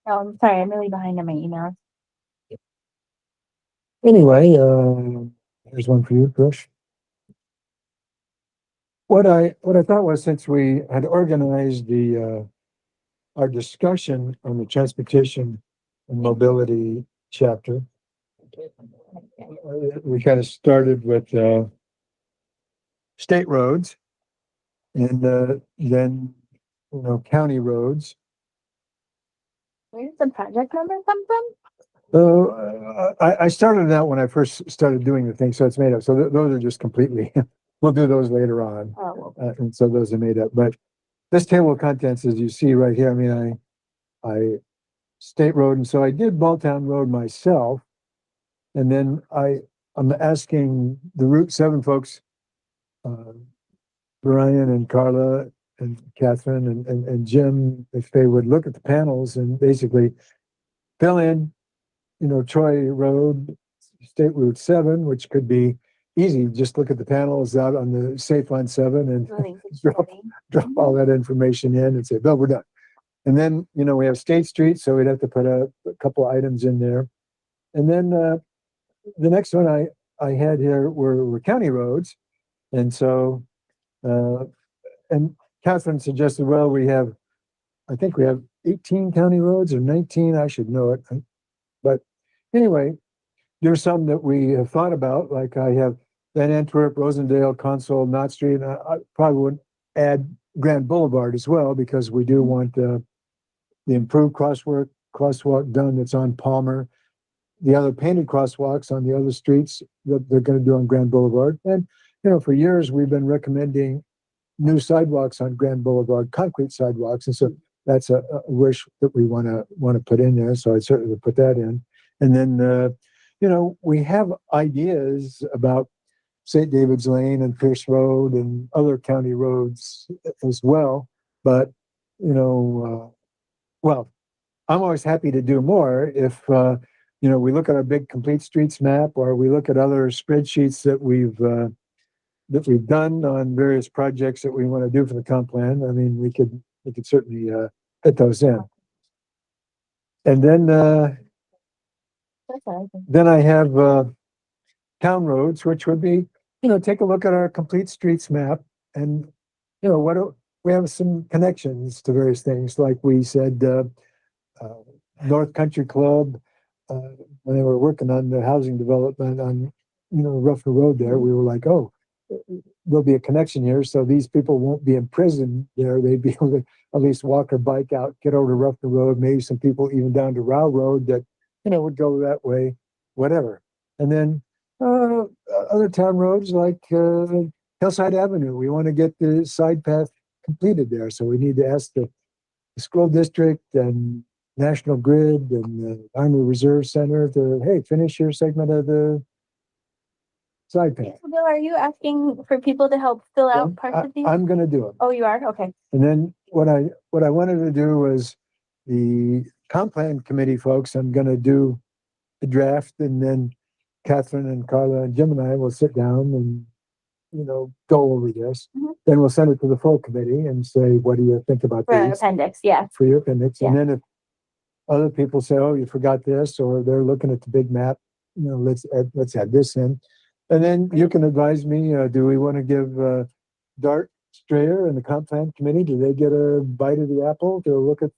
Oh, I'm sorry, I'm really behind on my emails. anyway, here's one for you, Trish. What I thought was, since we had organized our discussion on the transportation and mobility chapter, we kind of started with state roads, and then county roads. Where does the project number come from? So I started that when I first started doing the thing, so it's made up. So those are just completely. We'll do those later on. Oh, And so those are made up, but this table of contents, as you see right here, I mean, I state road, and so I did Balltown Road myself. And then I'm asking the Route 7 folks, Brian and Carla and Catherine and Jim, if they would look at the panels and basically fill in, Troy Road, State Route 7, which could be easy. Just look at the panels out on the Safe on 7 and drop all that information in and say, Bill, we're done. And then, we have State Street, so we'd have to put a couple items in there. And then the next one I had here were county roads. And so, and Catherine suggested, well, I think we have 18 county roads or 19, I should know it. But anyway, there's some that we have thought about, like I have Van Antwerp, Rosendale, Console, Knott Street, and I probably would add Grand Boulevard as well, because we do want the improved crosswalk done that's on Palmer. The other painted crosswalks on the other streets that they're going to do on Grand Boulevard. And, for years, we've been recommending new sidewalks on Grand Boulevard, concrete sidewalks. And so that's a wish that we want to put in there. So I certainly would put that in. And then, we have ideas about St. David's Lane and Pierce Road and other county roads as well. But, well, I'm always happy to do more if, we look at our big complete streets map, or we look at other spreadsheets that we've done on various projects that we want to do for the comp plan. I mean, we could certainly fit those in. And then I have town roads, which would be, take a look at our complete streets map, and we have some connections to various things, like we said, North Country Club, when they were working on the housing development on, Ruffner Road there, we were like, oh, there'll be a connection here, so these people won't be in prison there. They'd be able to at least walk or bike out, get over to Ruffner Road, maybe some people even down to Row Road that, would go that way, whatever. And then other town roads like Hillside Avenue, we want to get the side path completed there. So we need to ask the school district and National Grid and the Army Reserve Center to, hey, finish your segment of the side path. Bill, are you asking for people to help fill out parts of these? I'm gonna do it. Oh, you are? Okay. And then what I wanted to do was the comp plan committee folks, I'm gonna do the draft, and then Catherine and Carla and Jim and I will sit down and, go over this. Mhm. Then we'll send it to the full committee and say, what do you think about For these? appendix, yeah. For your appendix. And then if other people say, oh, you forgot this, or they're looking at the big map, let's add this in. And then you can advise me, do we want to give Dart Strayer and the comp plan committee, do they get a bite of the apple to look at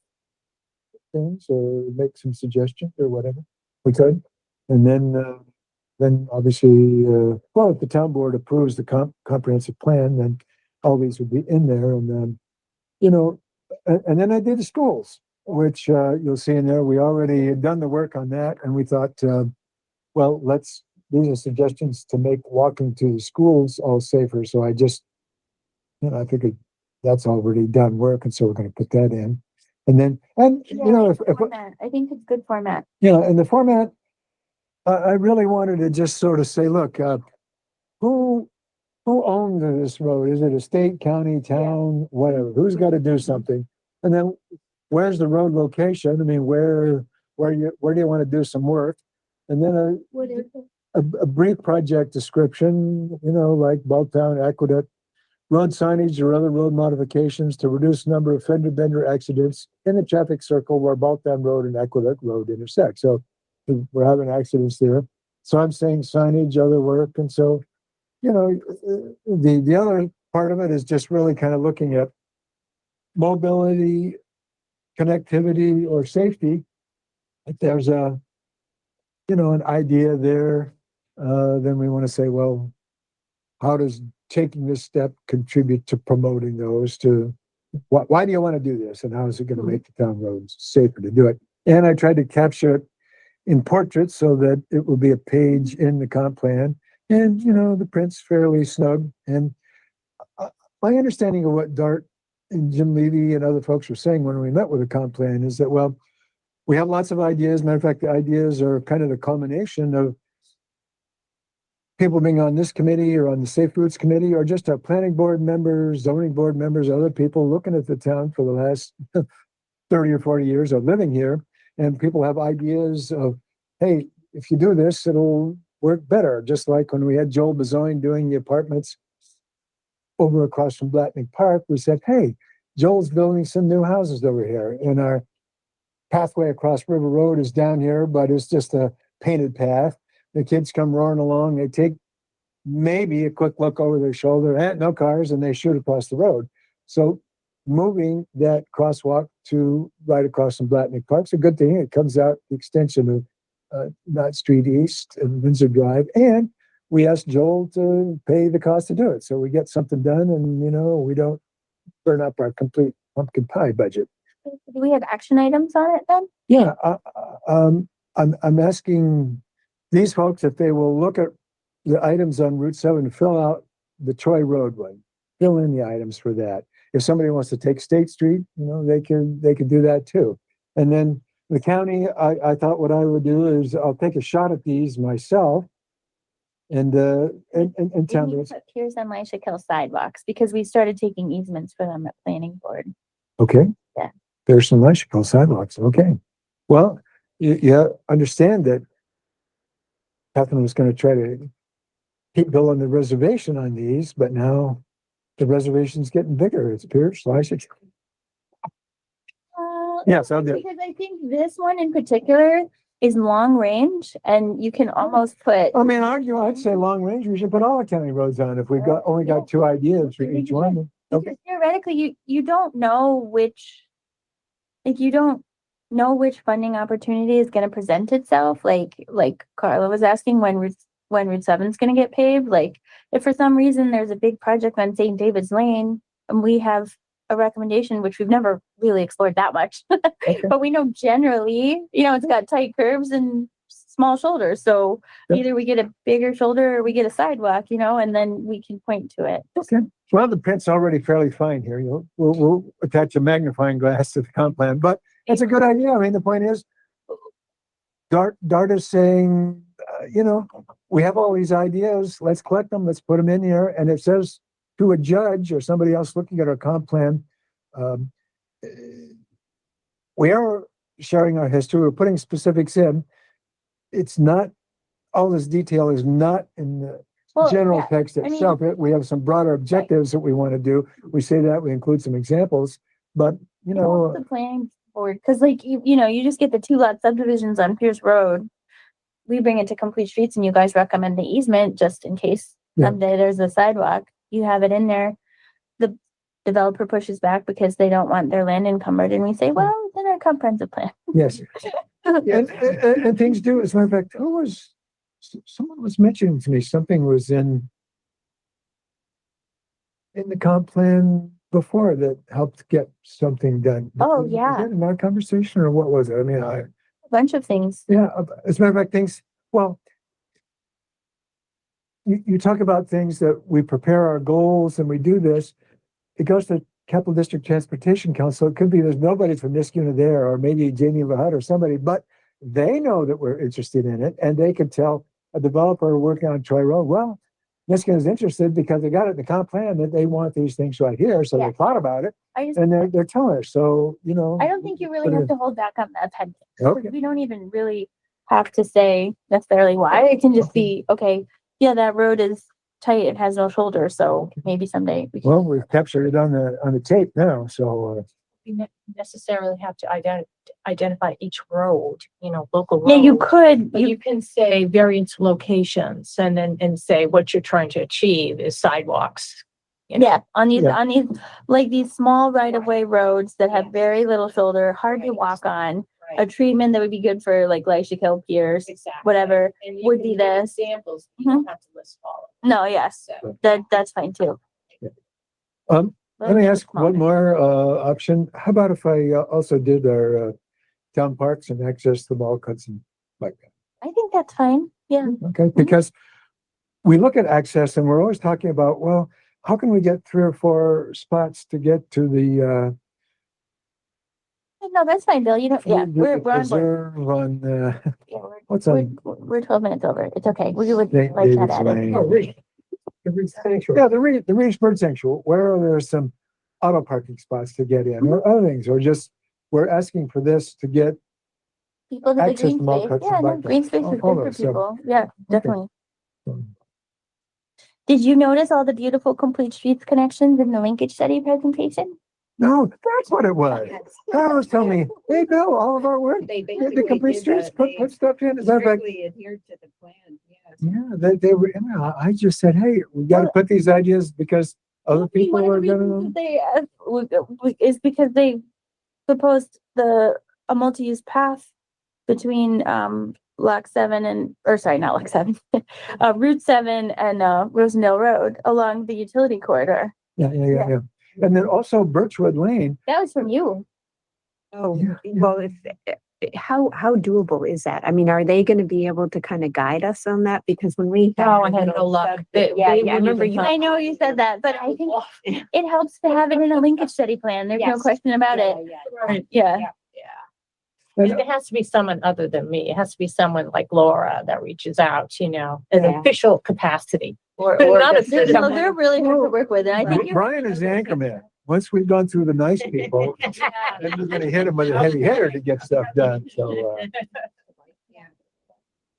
things or make some suggestions or whatever? We could. And then obviously, well, if the town board approves the comprehensive plan, then all these would be in there. And then, and then I did the schools, which you'll see in there. We already had done the work on that, and we thought, well, these are suggestions to make walking to the schools all safer. So I just, I figured that's already done work, and so we're going to put that in. And then, if Format. I think it's good format. and the format, I really wanted to just sort of say, look, who owns this road? Is it a state, county, town, whatever? Who's got to do something? And then where's the road location? I mean, where do you want to do some work? And then What is it? a brief project description, like Bulktown, Aqueduct, road signage or other road modifications to reduce the number of fender bender accidents in the traffic circle where Bulktown Road and Aqueduct Road intersect. So we're having accidents there. So I'm saying signage, other work. And so, the other part of it is just really kind of looking at mobility, connectivity, or safety. If there's an idea there, then we want to say, well, how does taking this step contribute to promoting those? Why do you want to do this, and how is it going to make the town roads safer to do it? And I tried to capture it in portraits so that it will be a page in the comp plan, and the print's fairly snug. And my understanding of what Dart and Jim Levy and other folks were saying when we met with the comp plan is that, well, we have lots of ideas. Matter of fact, the ideas are kind of the culmination of people being on this committee or on the Safe Routes Committee, or just our planning board members, zoning board members, other people looking at the town for the last 30 or 40 years of living here. And people have ideas of, hey, if you do this, it'll work better. Just like when we had Joel Bezoin doing the apartments over across from Blatnick Park, we said, hey, Joel's building some new houses over here, and our pathway across River Road is down here, but it's just a painted path. The kids come roaring along. They take maybe a quick look over their shoulder, no cars, and they shoot across the road. So moving that crosswalk to right across from Blatnick Park is a good thing. It comes out the extension of Knott Street East and Windsor Drive. And we asked Joel to pay the cost to do it. So we get something done, and, we don't burn up our complete pumpkin pie budget. Do we have action items on it then? Yeah, I'm asking these folks if they will look at the items on Route 7, fill out the Troy Road one, fill in the items for that. If somebody wants to take State Street, they can do that too. And then the county, I thought what I would do is I'll take a shot at these myself and tell We me. put Pierce and Elisha Kill sidewalks because we started taking easements for them at planning board. Okay. Yeah. There's some electrical sidewalks. Okay. Well, you understand that Catherine was going to try to keep building the reservation on these, but now the reservation's getting bigger. It's Pierce, Elisha. Yes, I'll do it. Because I think this one in particular is long range, and you can almost put. I mean, I'd say long range, we should put all the county roads on if we only got two ideas for each one. Okay. Because theoretically, you don't know which funding opportunity is going to present itself. Like Carla was asking when Route 7 is going to get paved. Like if for some reason there's a big project on St. David's Lane and we have a recommendation, which we've never really explored that much, but we know generally, it's got tight curves and small shoulders. So either we get a bigger shoulder or we get a sidewalk, and then we can point to it. Okay. Well, the print's already fairly fine here. We'll attach a magnifying glass to the comp plan, but It's a good idea. I mean, the point is, Dart is saying, we have all these ideas, let's collect them, let's put them in here, and it says to a judge or somebody else looking at our comp plan, we are sharing our history, we're putting specifics in. It's not, all this detail is not in the Well, general yeah, text I mean- itself. We have some broader objectives that we want to do. We say that, we include some examples, but, It helps the planning board, cause like, you just get the 2 lot subdivisions on Pierce Road. We bring it to Complete Streets and you guys recommend the easement just in case Yeah. someday there's a sidewalk. You have it in there. The developer pushes back because they don't want their land encumbered and we say, well, it's in our comprehensive plan. yes. And things do, as a matter of fact, someone was mentioning to me, something was in the comp plan before that helped get something done. Oh, Was yeah. that in our conversation or what was it? I mean, A bunch of things. yeah, as a matter of fact, you talk about things that we prepare our goals and we do this, it goes to Capital District Transportation Council. It could be there's nobody from Niskuna there, or maybe Jamie Lahut or somebody, but they know that we're interested in it, and they could tell a developer working on Troy Road, well, Niskuna is interested because they got it in the comp plan that they want these things right here, so Yeah. they thought about it, I just, and they're telling us, so, I don't think you really Put it have in. to hold back on that type. Okay. We don't even really have to say necessarily why. It can just be, okay, yeah, that road is tight. It has no shoulder. So maybe someday we can. Well, we've captured it on the tape now, so, You necessarily have to identify each road, local Yeah, you road. could, But you can say various locations and say what you're trying to achieve is sidewalks. yeah, on these, Yeah. like these small right of way roads that have very little shoulder, hard to walk on. A treatment that would be good for like Glacier Hill Piers, Exactly. whatever. And you would can be give this. Examples, you Mhm. don't have to list all of No, yes, them. that's fine too. let me ask one more, option. How about if I also did our, town parks and access to ball cuts and like that? I think that's fine. Yeah. Okay, because we look at access and we're always talking about, well, how can we get 3 or 4 spots to get to the, No, that's fine, Bill. You don't, yeah, the we're on board. preserve on, Yeah, we're- what's We're, on? we're 12 minutes over. It's okay. We would Da- like that David's added. Lane. Oh, Reed. The Reed Sanctuary. Yeah, the Reed's Bird Sanctuary, where are there some auto parking spots to get in or other things, or just, we're asking for this to get, People to the access green to mall space. cuts Yeah, and no, bike green lanes. space All- is all good for those, so- people. Yeah, definitely. um, Did you notice all the beautiful Complete Streets connections in the linkage study presentation? no, that's what it was. That was telling me, hey, Bill, all of our work, They the complete streets, put stuff in. As a matter of fact, adhered to the plan, yes. yeah, they were, I just said, hey, we gotta put these ideas because other people One of are the gonna. reasons that they, is because they proposed a multi-use path between, Lock 7 and, or sorry, not Lock 7, Route 7 and, Rosendale Road along the utility corridor. Yeah. And then also Birchwood Lane. That was from you. Oh, Yeah. well, how doable is that? I mean, are they gonna be able to kind of guide us on that? Because when we. Oh, I had no luck. Yeah, I wouldn't remember even you. I know you said that, but I think it helps to have it in a linkage study plan. There's no Yes. question about it. Right. Yeah. And, It has to be someone other than me. It has to be someone like Laura that reaches out, in an Yeah. official capacity. Or Not a just They're, citizen. no, they're really hard to work with. And I think you're, Brian is the anchor man. Once we've gone through the nice people, then we're gonna hit him with a heavy hitter to get stuff done, so,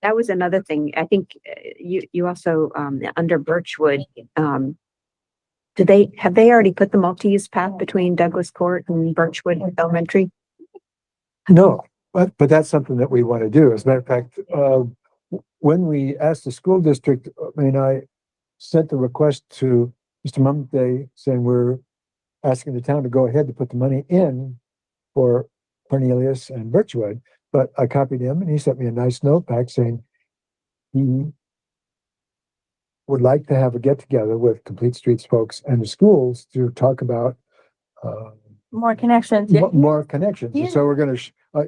That was another thing. I think you also, under Birchwood, have they already put the multi-use path between Douglas Court and Birchwood Elementary? no, but that's something that we want to do. As a matter of fact, when we asked the school district, I sent the request to Mr. Mumday saying we're asking the town to go ahead to put the money in for Cornelius and Birchwood, but I copied him and he sent me a nice note back saying he would like to have a get together with Complete Streets folks and the schools to talk about more connections. Yeah. more connections. And Yeah. so we're gonna,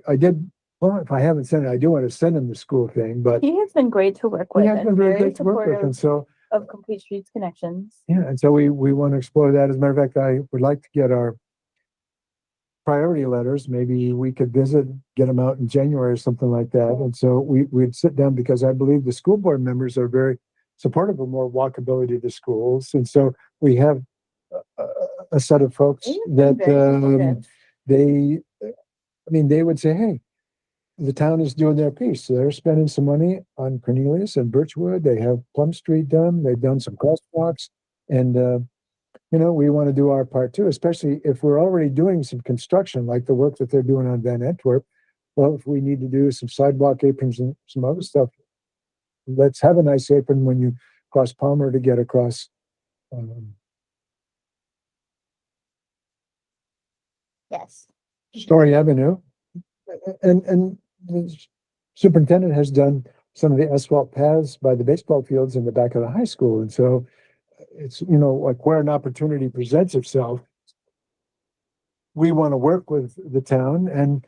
I did, well, if I haven't sent it, I do want to send him the school thing, but He has been great to work he with has and been very very good to work with. supportive And so, of Complete Streets connections. yeah, and so we want to explore that. As a matter of fact, I would like to get our priority letters, maybe we could visit, get them out in January or something like that. And so we'd sit down, because I believe the school board members are very supportive of more walkability to schools. And so we have a set of folks that, they would say, hey, the town is doing their piece. So they're spending some money on Cornelius and Birchwood. They have Plum Street done. They've done some crosswalks. And, we want to do our part too, especially if we're already doing some construction, like the work that they're doing on Van Antwerp. Well, if we need to do some sidewalk aprons and some other stuff, let's have a nice apron when you cross Palmer to get across. Yes. Story Avenue. And the superintendent has done some of the asphalt paths by the baseball fields in the back of the high school. And so it's, like where an opportunity presents itself, we want to work with the town. And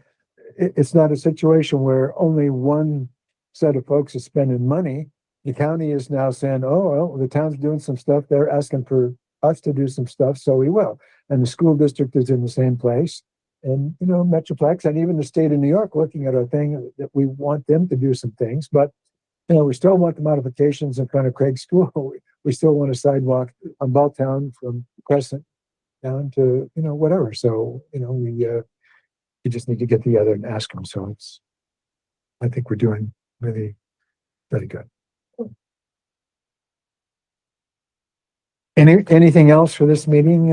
it's not a situation where only one set of folks is spending money. The county is now saying, oh, well, the town's doing some stuff. They're asking for us to do some stuff, so we will. And the school district is in the same place. And, Metroplex and even the state of New York looking at our thing that we want them to do some things. But, we still want the modifications in front of Craig School. We still want a sidewalk on Balltown from Crescent down to, whatever. So, we just need to get together and ask them. So I think we're doing really, really good. Anything else for this meeting?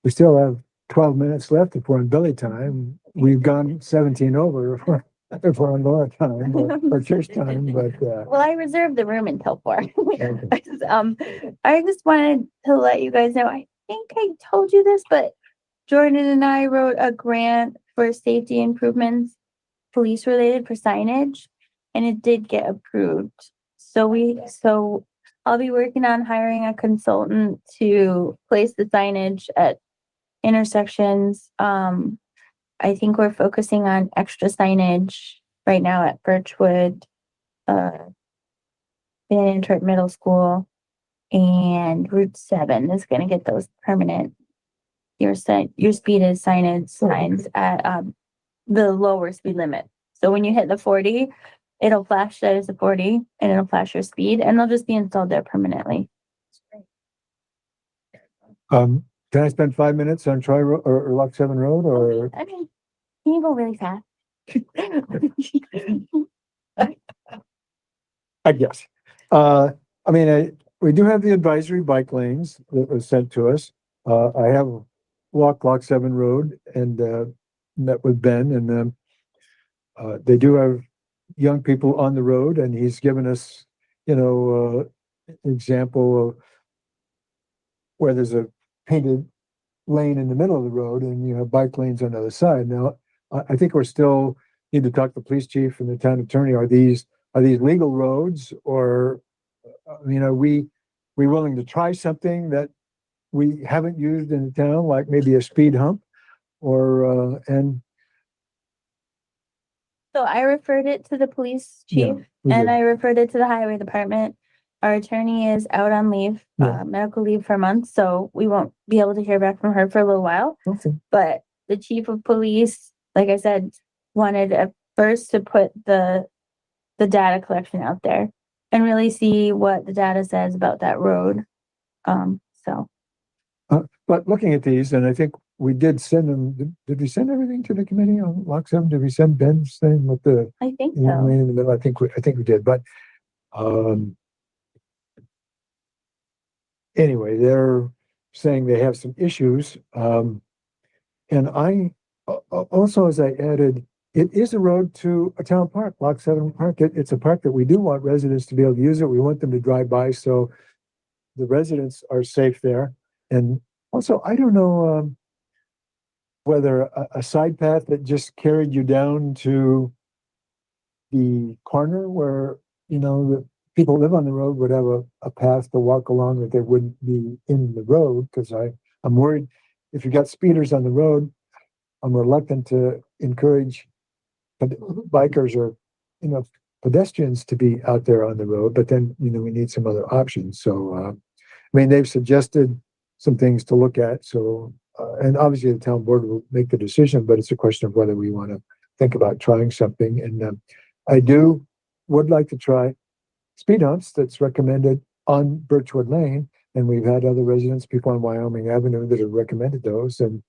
We still have 12 minutes left if we're on Billy time. We've gone 17 over if we're on Laura time or church time, but Well, I reserved the room until 4. I just wanted to let you guys know, I think I told you this, but Jordan and I wrote a grant for safety improvements, police related, for signage, and it did get approved. So I'll be working on hiring a consultant to place the signage at intersections. I think we're focusing on extra signage right now at Birchwood, Van Antwerp Middle School, and Route 7 is going to get those permanent. Your speed is signage signs at the lower speed limit. So when you hit the 40, it'll flash that it's a 40 and it'll flash your speed, and they'll just be installed there permanently. can I spend 5 minutes on Troy or Lock 7 Road or? I mean, can you go really fast? I guess. We do have the advisory bike lanes that was sent to us. I have walked Lock 7 Road and met with Ben, and they do have young people on the road, and he's given us, example of where there's a painted lane in the middle of the road and you have bike lanes on the other side. Now, I think we're still need to talk to the police chief and the town attorney. Are these legal roads, or are we willing to try something that we haven't used in the town, like maybe a speed hump, or So I referred it to the police chief and I referred it to the highway department. Our attorney is out on leave, medical leave for a month, so we won't be able to hear back from her for a little while. Okay. But the chief of police, like I said, wanted at first to put the data collection out there and really see what the data says about that road. But looking at these, and I think we did send them. Did we send everything to the committee on Lock 7? Did we send Ben's thing with the? I think so. Lane in the middle? I think we did. But anyway, they're saying they have some issues. And I also, as I added, it is a road to a town park, Lock 7 Park. It's a park that we do want residents to be able to use it. We want them to drive by, so the residents are safe there. And also, I don't know whether a side path that just carried you down to the corner where, the people live on the road would have a path to walk along that they wouldn't be in the road, because I'm worried if you got speeders on the road, I'm reluctant to encourage bikers or, pedestrians to be out there on the road, but then, we need some other options. So, they've suggested some things to look at. So and obviously the town board will make the decision, but it's a question of whether we want to think about trying something. And would like to try speed humps that's recommended on Birchwood Lane. And we've had other residents, people on Wyoming Avenue that have recommended those. And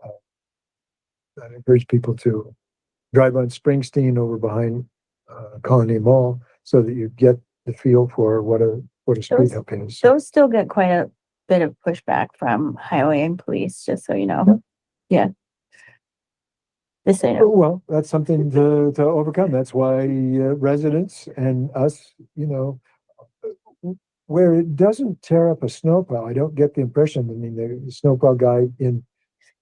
I encourage people to drive on Springsteen over behind Colony Mall so that you get the feel for what a speed Those- hump is. Those still get quite a bit of pushback from highway and police, just so you know. Yeah. Just so you know. Well, that's something to overcome. That's why residents and us, where it doesn't tear up a snowplow, I don't get the impression, the snowplow guy in,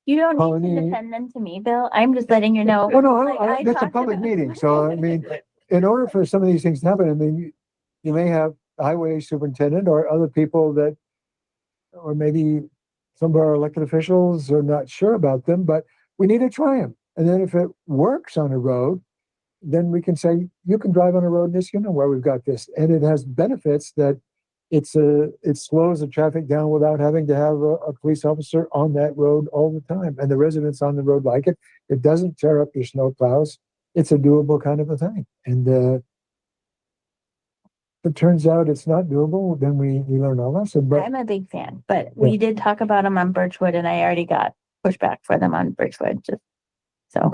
You don't need Colony- to defend them to me, Bill. I'm just letting you know. well, no, Like, that's a talked public about- meeting. So, I mean, in order for some of these things to happen, I mean, you may have the highway superintendent or other people that, or maybe some of our elected officials are not sure about them, but we need to try them. And then if it works on a road, then we can say, you can drive on a road in this, where we've got this. And it has benefits that it slows the traffic down without having to have a police officer on that road all the time. And the residents on the road like it. It doesn't tear up your snow plows. It's a doable kind of a thing. And if it turns out it's not doable, then we learn our lesson. But I'm a big fan, but we did talk about them on Birchwood and I already got pushback for them on Birchwood, just so.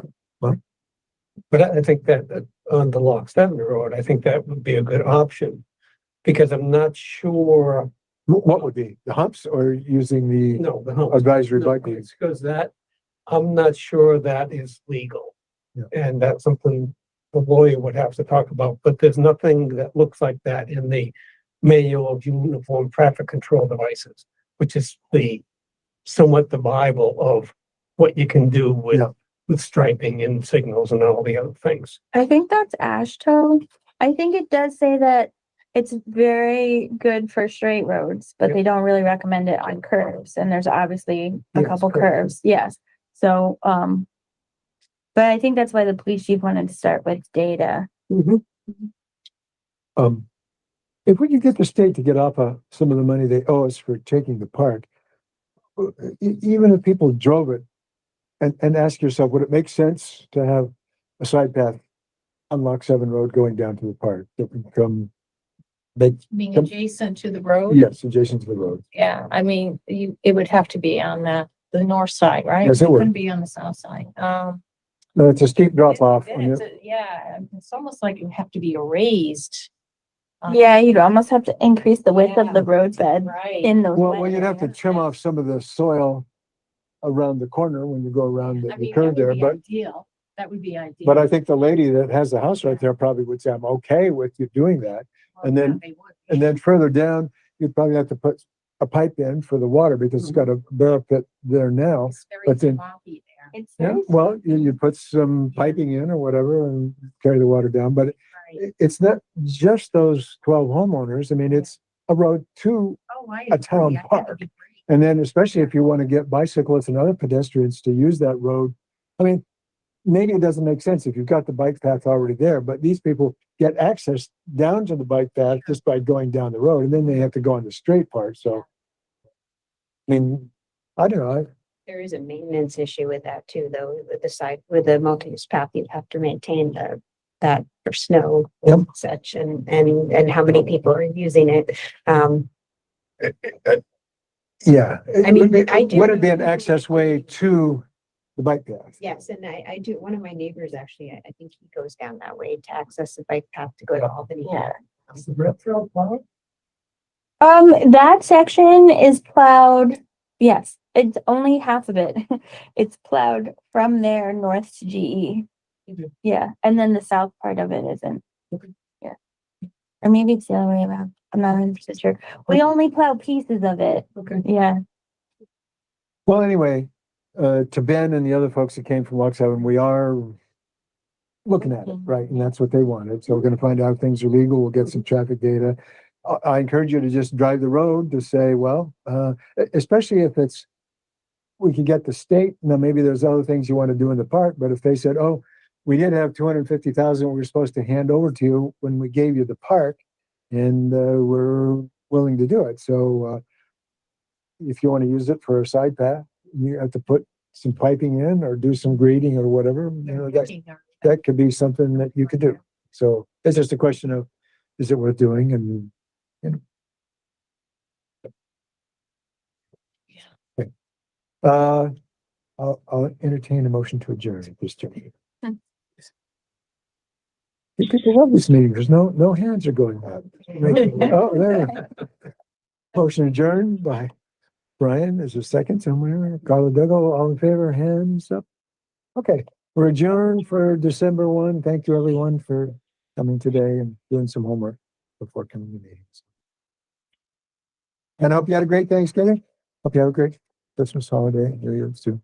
But I think that on the Lock 7 Road, I think that would be a good option. Because I'm not sure, what would be the humps or using the no, the humps. advisory No, bike lanes? it's because that, I'm not sure that is legal. Yeah. And that's something the lawyer would have to talk about, but there's nothing that looks like that in the Manual of Uniform Traffic Control Devices, which is somewhat the Bible of what you can do with, Yeah. with striping and signals and all the other things. I think that's ASHTO. I think it does say that it's very good for straight roads, but Yep. they don't really recommend it on curves. And there's obviously a Yes, couple correct. curves, yes. So, but I think that's why the police chief wanted to start with data. If we could get the state to get off of some of the money they owe us for taking the park, even if people drove it, and ask yourself, would it make sense to have a side path on Lock 7 Road going down to the park that would come, Being Some- adjacent to the road? yes, adjacent to the road? Yeah, I mean, it would have to be on the north side, right? Yes, it would. Couldn't be on the south side. No, it's a steep drop off. Yeah, it's almost like you have to be raised. Yeah, you'd almost have to increase the width of the roadbed Right. in those. Well, wet you'd have to areas. trim off some of the soil around the corner when you go around I the mean, that curve would there, be but ideal. That would be ideal. But I think the lady that has the house right there probably would say, I'm okay with you doing that. and then- They would. And then further down, you'd probably have to put a pipe in for the water because it's got a barrel pit there now. It's very but then- swampy there. It's Yeah, very well, you put some piping in or whatever and carry the water down, but Right. it's not just those 12 homeowners. I mean, it's a road to, Oh, I a town agree. I think park. it'd be great. and then especially if you want to get bicyclists and other pedestrians to use that road. I mean, maybe it doesn't make sense if you've got the bike path already there, but these people get access down to the bike path just by going down the road, and then they have to go on the straight part, so. I mean, I don't know, There is a maintenance issue with that too, though, with with the multi-use path, you'd have to maintain that for snow Yep. and such, and how many people are using it. yeah. I mean, I do- Would it be an access way to the bike path? Yes, and I do, one of my neighbors actually, I think he goes down that way to access the bike path to go to Albany. Yeah. Yeah. That section is plowed, yes, it's only half of it. It's plowed from there north to GE. Okay. Yeah, and then the south part of it isn't. Yeah. Or maybe it's the other way around. I'm not 100% sure. We only plow pieces of it. Okay. Yeah. Well, anyway, to Ben and the other folks that came from Lock 7, we are looking at it, right? And that's what they wanted. So we're gonna find out if things are legal. We'll get some traffic data. I encourage you to just drive the road to say, well, especially if we can get the state, now maybe there's other things you want to do in the park, but if they said, oh, we did have 250,000 we were supposed to hand over to you when we gave you the park, and we're willing to do it. So if you want to use it for a side path, you have to put some piping in or do some grading or whatever, you know, that could be something that you could do. So it's just a question of, is it worth doing? And, you know. Okay. I'll entertain a motion to adjourn at this time. You people love this meeting. There's no hands are going up. Oh, there. Motion adjourned by Brian. Is there a second somewhere? Carla Duggal, all in favor, hands up. Okay, we're adjourned for December 1. Thank you everyone for coming today and doing some homework before coming to meetings. And I hope you had a great Thanksgiving. Hope you have a great Christmas holiday, New Year's too.